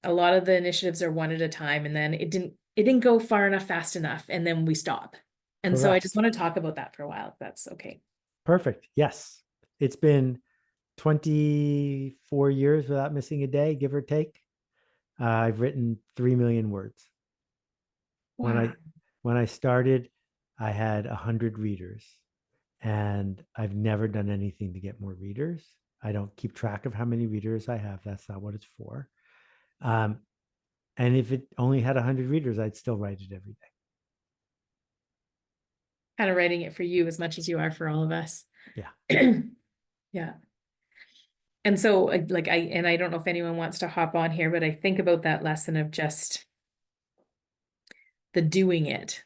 Speaker 1: a lot of the initiatives are one at a time, and then it didn't go far enough, fast enough, and then we stop. And so I just want to talk about that for a while, if that's okay.
Speaker 2: Perfect. Yes. It's been 24 years without missing a day, give or take. I've written 3 million words.
Speaker 1: Wow.
Speaker 2: When I started, I had 100 readers, and I've never done anything to get more readers. I don't keep track of how many readers I have. That's not what it's for. And if it only had 100 readers, I'd still write it every day.
Speaker 1: Kind of writing it for you as much as you are for all of us.
Speaker 2: Yeah.
Speaker 1: Yeah. And so like I don't know if anyone wants to hop on here, but I think about that lesson of just the doing it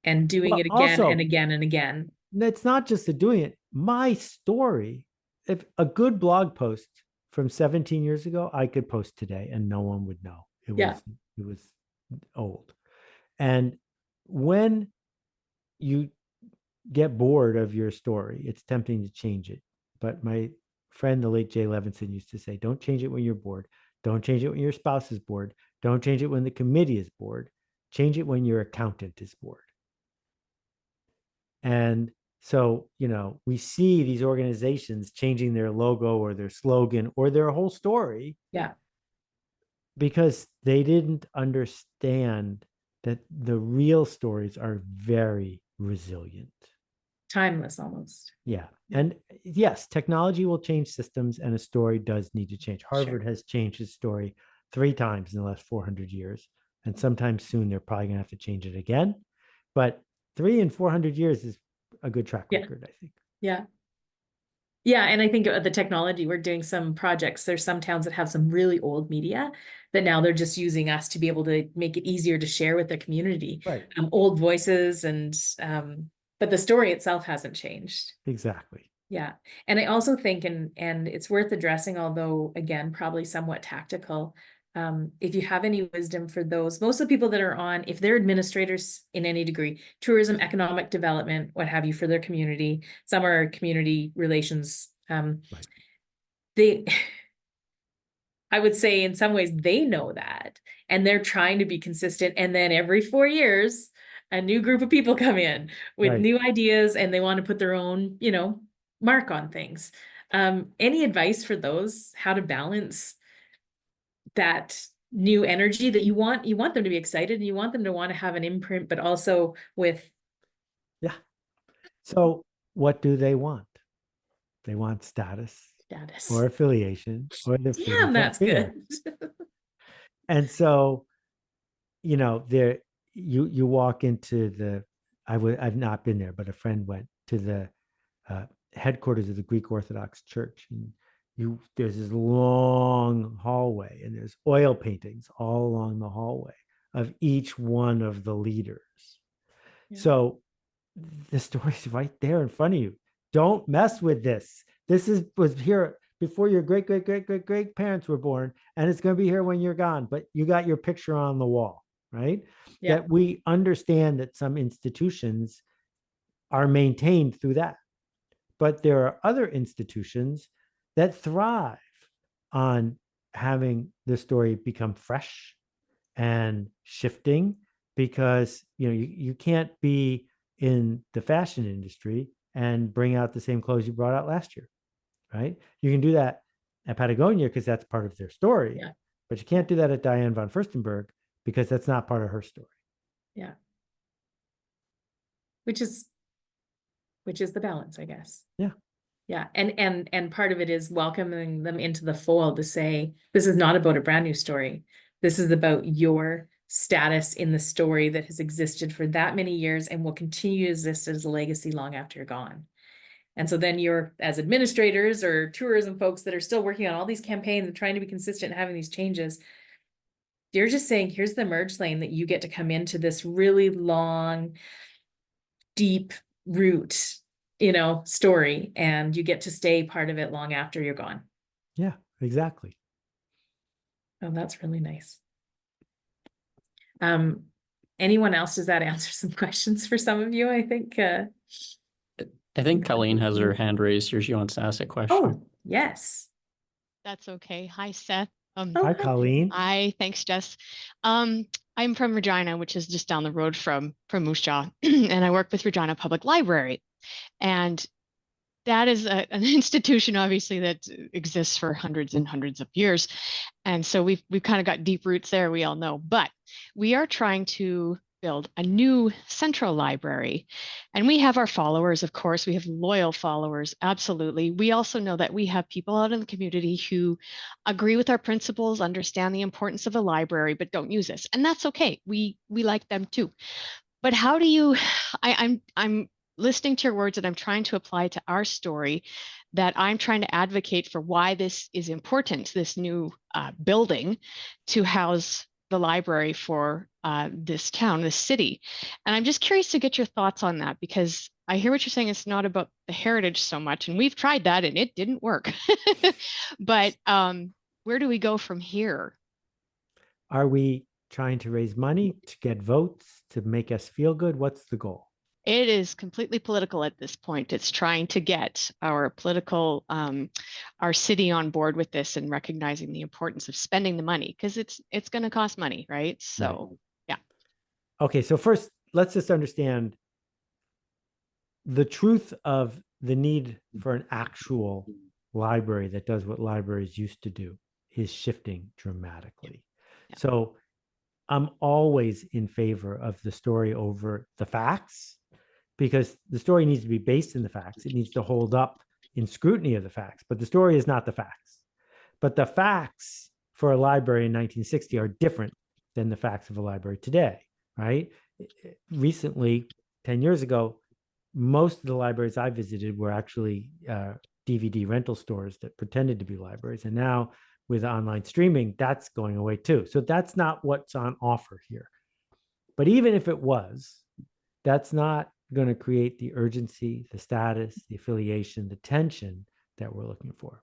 Speaker 1: and doing it again and again and again.
Speaker 2: It's not just the doing it. My story, if a good blog post from 17 years ago, I could post today and no one would know. It was old. And when you get bored of your story, it's tempting to change it. But my friend, the late Jay Levinson, used to say, don't change it when you're bored. Don't change it when your spouse is bored. Don't change it when the committee is bored. Change it when your accountant is bored. And so, you know, we see these organizations changing their logo or their slogan or their whole story.
Speaker 1: Yeah.
Speaker 2: Because they didn't understand that the real stories are very resilient.
Speaker 1: Timeless almost.
Speaker 2: Yeah. And yes, technology will change systems, and a story does need to change. Harvard has changed its story 3 times in the last 400 years. And sometime soon, they're probably going to have to change it again. But 3 and 400 years is a good track record, I think.
Speaker 1: Yeah. Yeah. And I think the technology, we're doing some projects. There's some towns that have some really old media that now they're just using us to be able to make it easier to share with their community.
Speaker 2: Right.
Speaker 1: Old voices and, but the story itself hasn't changed.
Speaker 2: Exactly.
Speaker 1: Yeah. And I also think, and it's worth addressing, although again, probably somewhat tactical. If you have any wisdom for those, most of the people that are on, if they're administrators in any degree, tourism, economic development, what have you, for their community, some are community relations. They, I would say in some ways they know that, and they're trying to be consistent. And then every 4 years, a new group of people come in with new ideas, and they want to put their own, you know, mark on things. Any advice for those, how to balance that new energy that you want them to be excited and you want them to want to have an imprint, but also with.
Speaker 2: Yeah. So what do they want? They want status or affiliation or the
Speaker 1: Damn, that's good.
Speaker 2: And so, you know, there you walk into the, I've not been there, but a friend went to the headquarters of the Greek Orthodox Church, and there's this long hallway, and there's oil paintings all along the hallway of each one of the leaders. Yeah. So the story's right there in front of you. Don't mess with this. This was here before your great parents were born, and it's going to be here when you're gone, but you got your picture on the wall, right? Yeah. That we understand that some institutions are maintained through that. But there are other institutions that thrive on having the story become fresh and shifting, because you know you can't be in the fashion industry and bring out the same clothes you brought out last year, right? You can do that at Patagonia because that's part of their story, but you can't do that at Diane von Furstenberg because that's not part of her story.
Speaker 1: Yeah. which is the balance, I guess.
Speaker 2: Yeah.
Speaker 1: Yeah. And part of it is welcoming them into the fold to say, this is not about a brand new story. This is about your status in the story that has existed for that many years and will continue to exist as a legacy long after you're gone. And so then you're, as administrators or tourism folks that are still working on all these campaigns and trying to be consistent and having these changes, you're just saying, here's the merge lane that you get to come into this really long, deep root, story, and you get to stay part of it long after you're gone.
Speaker 2: Yeah, exactly.
Speaker 1: Oh, that's really nice. Anyone else? Does that answer some questions for some of you? I think
Speaker 5: Colleen has her hand raised here. She wants to ask a question.
Speaker 1: Oh, yes.
Speaker 3: That's okay. Hi, Seth.
Speaker 2: Hi, Colleen.
Speaker 3: Hi, thanks, Jess. I'm from Regina, which is just down the road from Moose Jaw, and I work with Regina Public Library. And that is an institution, obviously, that exists for hundreds and hundreds of years. And so we've kind of got deep roots there, we all know. But we are trying to build a new central library. And we have our followers, of course. We have loyal followers, absolutely. We also know that we have people out in the community who agree with our principles, understand the importance of a library, but don't use this. And that's okay. We like them too. But how do you, I'm listening to your words and I'm trying to apply to our story, that I'm trying to advocate for why this is important, this new building to house the library for this town, this city. And I'm just curious to get your thoughts on that, because I hear what you're saying. It's not about the heritage so much, and we've tried that and it didn't work. But where do we go from here?
Speaker 2: Are we trying to raise money to get votes to make us feel good? What's the goal?
Speaker 3: It is completely political at this point. It's trying to get our political, our city on board with this and recognizing the importance of spending the money, because it's going to cost money, right? So,
Speaker 2: Right.
Speaker 3: Yeah.
Speaker 2: Okay, so first, let's just understand the truth of the need for an actual library that does what libraries used to do is shifting dramatically.
Speaker 3: Yeah.
Speaker 2: So I'm always in favor of the story over the facts, because the story needs to be based in the facts. It needs to hold up in scrutiny of the facts, but the story is not the facts. But the facts for a library in 1960 are different than the facts of a library today, right? Recently, 10 years ago, most of the libraries I visited were actually DVD rental stores that pretended to be libraries. And now with online streaming, that's going away too. So that's not what's on offer here. But even if it was, that's not going to create the urgency, the status, the affiliation, the tension that we're looking for.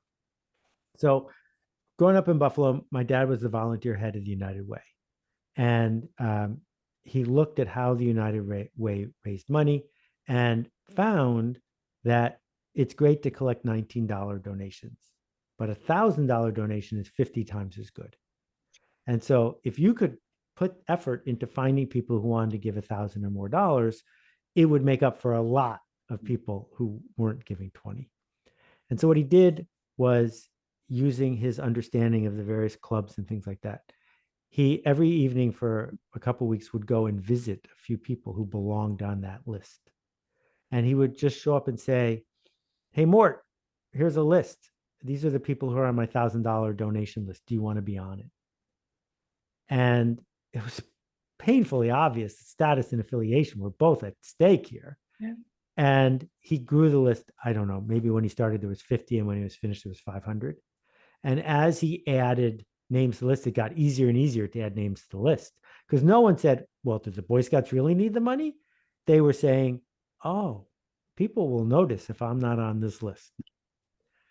Speaker 2: So growing up in Buffalo, my dad was the volunteer head of the United Way. And he looked at how the United Way raised money and found that it's great to collect $19 donations, but a $1,000 donation is 50 times as good. And so if you could put effort into finding people who wanted to give $1,000 or more dollars, it would make up for a lot of people who weren't giving 20. And so what he did was, using his understanding of the various clubs and things like that, he every evening for a couple of weeks would go and visit a few people who belonged on that list. And he would just show up and say, "Hey, Mort, here's a list. These are the people who are on my $1,000 donation list. Do you want to be on it?" And it was painfully obvious that status and affiliation were both at stake here.
Speaker 1: Yeah.
Speaker 2: And he grew the list. I don't know, maybe when he started, there was 50, and when he was finished, there was 500. And as he added names to the list, it got easier and easier to add names to the list, because no one said, well, do the Boy Scouts really need the money? They were saying, oh, people will notice if I'm not on this list.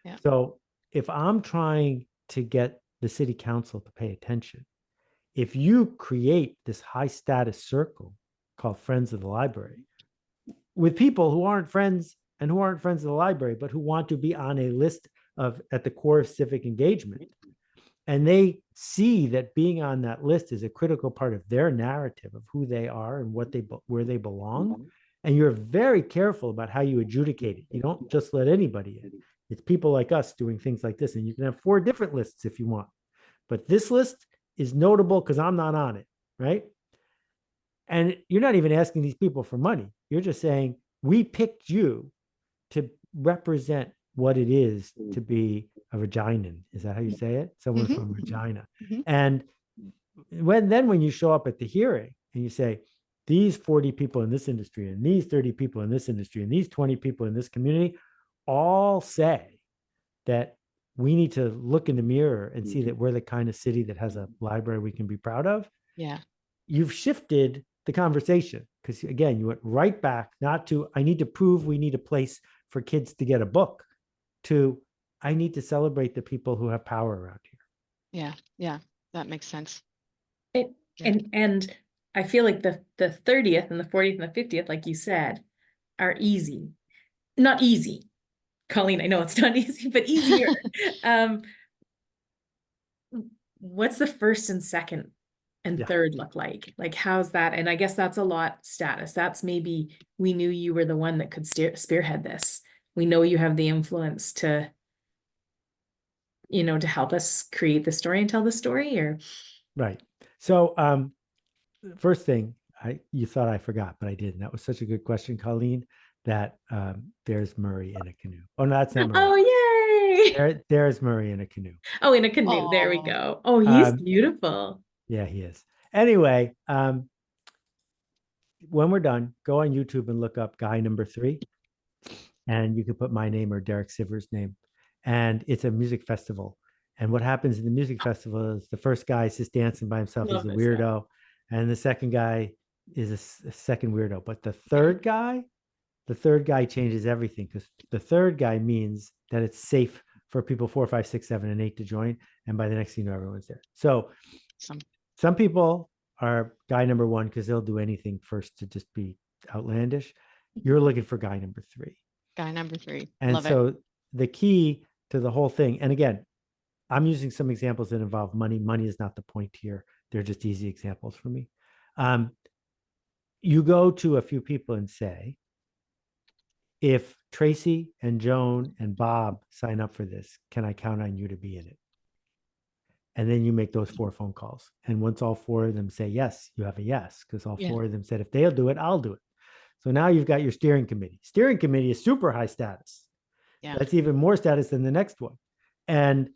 Speaker 3: Yeah.
Speaker 2: So if I'm trying to get the city council to pay attention, if you create this high status circle called Friends of the Library with people who aren't friends and who aren't friends of the library, but who want to be on a list of at the core of civic engagement, and they see that being on that list is a critical part of their narrative of who they are and what they where they belong, and you're very careful about how you adjudicate it. You don't just let anybody in. It's people like us doing things like this, and you can have 4 different lists if you want, but this list is notable because I'm not on it, right? And you're not even asking these people for money. You're just saying, we picked you to represent what it is to be a Reginan. Is that how you say it? Someone from Regina. And when you show up at the hearing and you say, these 40 people in this industry and these 30 people in this industry and these 20 people in this community all say that we need to look in the mirror and see that we're the kind of city that has a library we can be proud of.
Speaker 3: Yeah.
Speaker 2: You've shifted the conversation, because again, you went right back, not to, I need to prove we need a place for kids to get a book, to, I need to celebrate the people who have power around here.
Speaker 3: Yeah. Yeah. That makes sense.
Speaker 1: And I feel like the 30th and the 40th and the 50th, like you said, are easy. Not easy. Colleen, I know it's not easy, but easier. What's the first and second and third look like? Like, how's that? And I guess that's a lot status. That's maybe, we knew you were the one that could spearhead this. We know you have the influence to, to help us create the story and tell the story, or.
Speaker 2: Right. So, first thing, you thought I forgot, but I didn't. That was such a good question, Colleen, that there's Murray in a canoe. Oh, no, that's not Murray.
Speaker 1: Oh, yay.
Speaker 2: There's Murray in a canoe.
Speaker 1: Oh, in a canoe.
Speaker 3: Aww.
Speaker 1: There we go. Oh, he's beautiful.
Speaker 2: Yeah, he is. Anyway, when we're done, go on YouTube and look up guy number 3. And you can put my name or Derek Sivers' name. And it's a music festival. And what happens in the music festival is the first guy is just dancing by himself. He's a weirdo. And the second guy is a second weirdo. But the third guy changes everything, because the third guy means that it's safe for people 4, 5, 6, 7, and 8 to join. And by the next thing you know, everyone's there. So some people are guy number 1 because they'll do anything first to just be outlandish. You're looking for guy number 3.
Speaker 3: Guy number 3.
Speaker 2: And
Speaker 3: Love
Speaker 2: so
Speaker 3: it.
Speaker 2: the key to the whole thing, and again, I'm using some examples that involve money. Money is not the point here. They're just easy examples for me. You go to a few people and say, if Tracy and Joan and Bob sign up for this, can I count on you to be in it? And then you make those 4 phone calls. And once all 4 of them say yes, you have a yes, because all 4 of them said, if they'll do it, I'll do it. So now you've got your steering committee. Steering committee is super high status. Yeah. That's even more status than the next one. And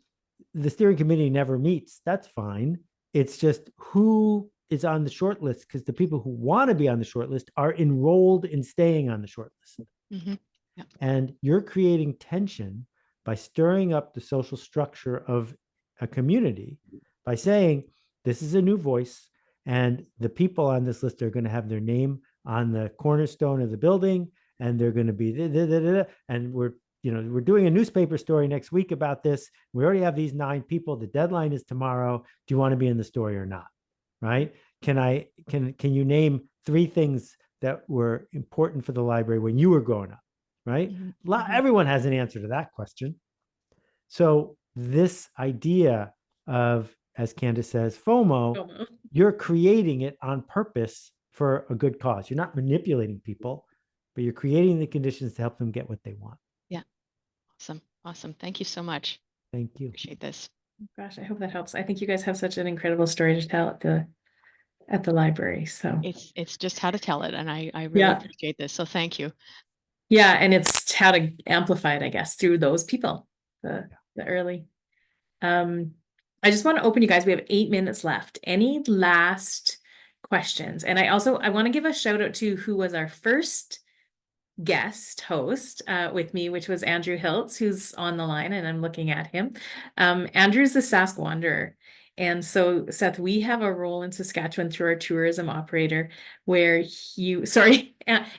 Speaker 2: the steering committee never meets. That's fine. It's just who is on the short list, because the people who want to be on the short list are enrolled in staying on the short list. Yeah. And you're creating tension by stirring up the social structure of a community by saying, this is a new voice, and the people on this list are going to have their name on the cornerstone of the building, and they're going to be and we're doing a newspaper story next week about this. We already have these 9 people. The deadline is tomorrow. Do you want to be in the story or not? Right? Can you name 3 things that were important for the library when you were growing up? Right? Everyone has an answer to that question. So this idea of, as Candace says, FOMO, you're creating it on purpose for a good cause. You're not manipulating people, but you're creating the conditions to help them get what they want.
Speaker 3: Yeah. Awesome. Thank you so much.
Speaker 2: Thank you.
Speaker 3: Appreciate this.
Speaker 1: Gosh, I hope that helps. I think you guys have such an incredible story to tell at the library. So
Speaker 3: it's just how to tell it. And I really appreciate this. So thank you.
Speaker 1: Yeah. And it's how to amplify it, I guess, through those people, the early. I just want to open, you guys. We have 8 minutes left. Any last questions? And I want to give a shout out to who was our first guest host with me, which was Andrew Hiltz, who's on the line, and I'm looking at him. Andrew's the Sask Wanderer. And so, Seth, we have a role in Saskatchewan through our tourism operator where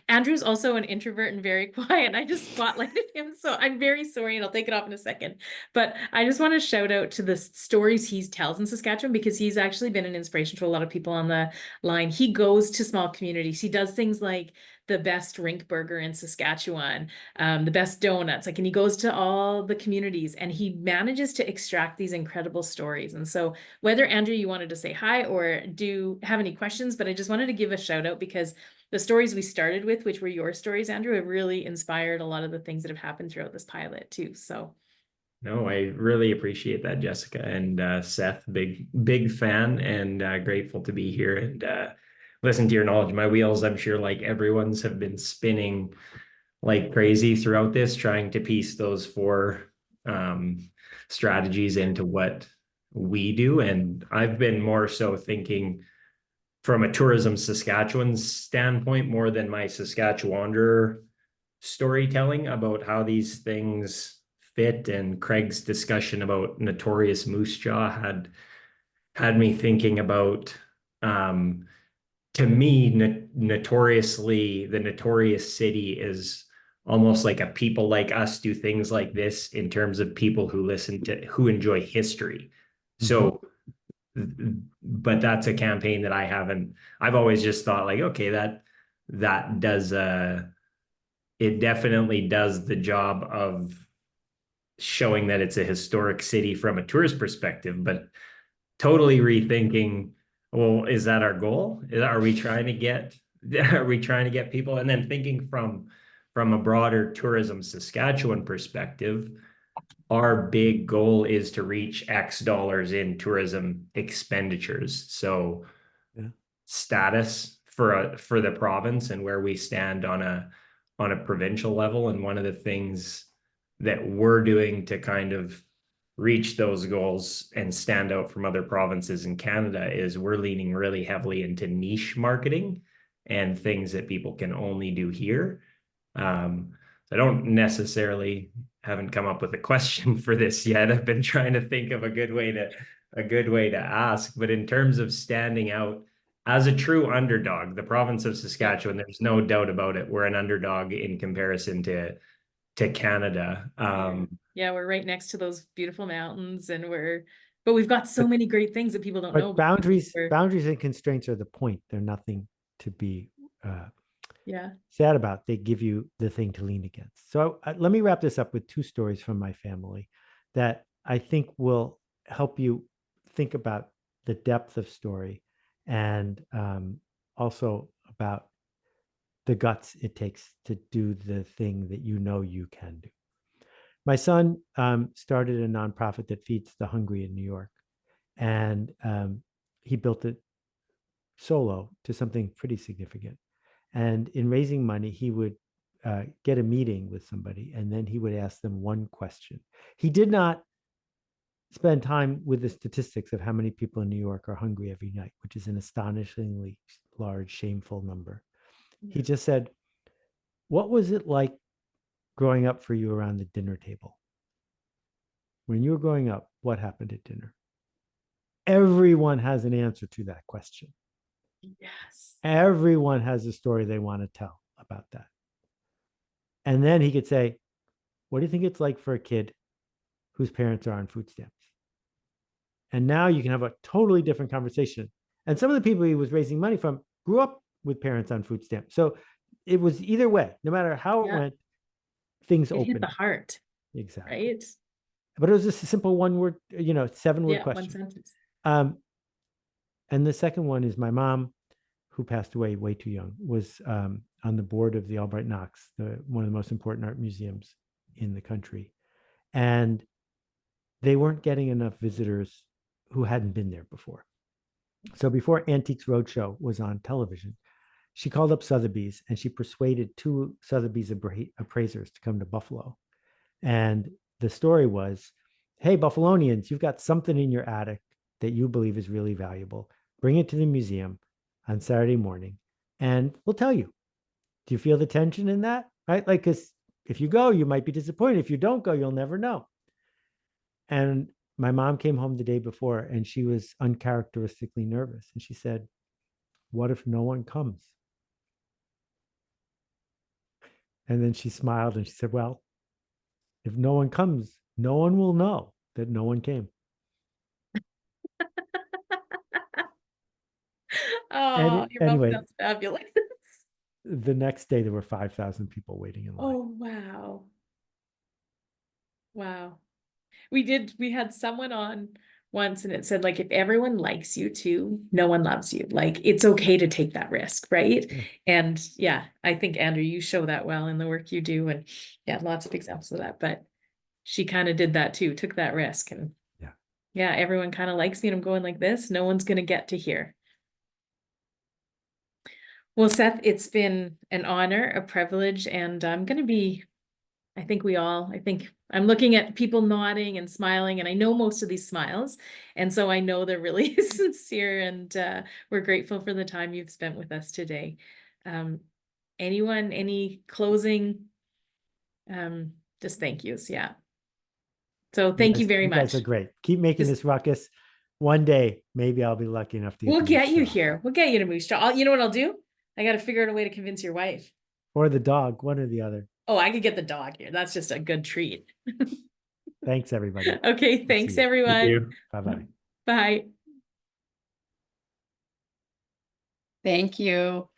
Speaker 1: Andrew's also an introvert and very quiet. I just spotlighted him, so I'm very sorry, and I'll take it off in a second. But I just want to shout out to the stories he tells in Saskatchewan, because he's actually been an inspiration to a lot of people on the line. He goes to small communities. He does things like the best rink burger in Saskatchewan, the best donuts, and he goes to all the communities and he manages to extract these incredible stories. And so whether, Andrew, you wanted to say hi or do have any questions, but I just wanted to give a shout out because the stories we started with, which were your stories, Andrew, have really inspired a lot of the things that have happened throughout this pilot too. So.
Speaker 6: No, I really appreciate that, Jessica, and Seth, big fan, and grateful to be here. And listen to your knowledge. My wheels, I'm sure, like everyone's, have been spinning like crazy throughout this, trying to piece those four strategies into what we do. And I've been more so thinking from a tourism Saskatchewan standpoint, more than my Saskatchewander storytelling about how these things fit. And Craig's discussion about Notorious Moose Jaw had me thinking about, to me, notoriously, the notorious city is almost like a people like us do things like this in terms of people who who enjoy history. So, but that's a campaign that I've always just thought like, okay, that does it definitely does the job of showing that it's a historic city from a tourist perspective, but totally rethinking, well, is that our goal? Are we trying to get people? And then thinking from a broader tourism Saskatchewan perspective, our big goal is to reach X dollars in tourism expenditures. So status for the province and where we stand on a provincial level. And one of the things that we're doing to kind of reach those goals and stand out from other provinces in Canada is we're leaning really heavily into niche marketing and things that people can only do here. I don't necessarily haven't come up with a question for this yet. I've been trying to think of a good way to ask, but in terms of standing out as a true underdog, the province of Saskatchewan, there's no doubt about it, we're an underdog in comparison to Canada.
Speaker 1: Yeah, we're right next to those beautiful mountains, and but we've got so many great things that people don't know.
Speaker 2: But boundaries and constraints are the point. They're nothing to be sad about. They give you the thing to lean against. So let me wrap this up with two stories from my family that I think will help you think about the depth of story and also about the guts it takes to do the thing that you know you can do. My son started a nonprofit that feeds the hungry in New York, and he built it solo to something pretty significant. And in raising money, he would get a meeting with somebody, and then he would ask them one question. He did not spend time with the statistics of how many people in New York are hungry every night, which is an astonishingly large, shameful number. He just said, what was it like growing up for you around the dinner table? When you were growing up, what happened at dinner? Everyone has an answer to that question.
Speaker 1: Yes.
Speaker 2: Everyone has a story they want to tell about that. And then he could say, what do you think it's like for a kid whose parents are on food stamps? And now you can have a totally different conversation. And some of the people he was raising money from grew up with parents on food stamps. So it was either way, no matter how it went, things opened.
Speaker 1: It hit the heart.
Speaker 2: Exactly.
Speaker 1: Right?
Speaker 2: But it was just a simple 1-word, 7-word question.
Speaker 1: One sentence.
Speaker 2: And the second one is my mom, who passed away way too young, was on the board of the Albright Knox, one of the most important art museums in the country. And they weren't getting enough visitors who hadn't been there before. So before Antiques Roadshow was on television, she called up Sotheby's and she persuaded 2 Sotheby's appraisers to come to Buffalo. And the story was, hey, Buffalonians, you've got something in your attic that you believe is really valuable. Bring it to the museum on Saturday morning and we'll tell you. Do you feel the tension in that? Right? Like, because if you go, you might be disappointed. If you don't go, you'll never know. And my mom came home the day before and she was uncharacteristically nervous. And she said, what if no one comes? And then she smiled and she said, well, if no one comes, no one will know that no one came.
Speaker 1: Oh, your mom
Speaker 2: anyway,
Speaker 1: sounds fabulous.
Speaker 2: The next day there were 5,000 people waiting in line.
Speaker 1: Oh, wow. Wow. We had someone on once and it said, like, if everyone likes you too, no one loves you. Like, it's okay to take that risk, right?
Speaker 2: Yeah.
Speaker 1: And I think, Andrew, you show that well in the work you do. And lots of examples of that. But she kind of did that too, took that risk. And everyone kind of likes me and I'm going like this. No one's going to get to hear. Well, Seth, it's been an honor, a privilege, and I'm going to be, I think I'm looking at people nodding and smiling, and I know most of these smiles. And so I know they're really sincere, and we're grateful for the time you've spent with us today. Anyone, any closing, just thank yous? Yeah. So thank you very
Speaker 2: You
Speaker 1: much.
Speaker 2: guys are great. Keep making this ruckus. One day, maybe I'll be lucky enough to
Speaker 1: We'll
Speaker 2: to
Speaker 1: get
Speaker 2: Moose
Speaker 1: you
Speaker 2: Jaw.
Speaker 1: here. We'll get you to Moose Jaw. You know what I'll do? I got to figure out a way to convince your wife.
Speaker 2: Or the dog, one or the other.
Speaker 1: Oh, I could get the dog here. That's just a good treat.
Speaker 2: Thanks, everybody.
Speaker 1: Okay, thanks
Speaker 2: see you.
Speaker 1: everyone.
Speaker 6: Thank you.
Speaker 2: Bye-bye.
Speaker 1: Bye.
Speaker 7: Thank you.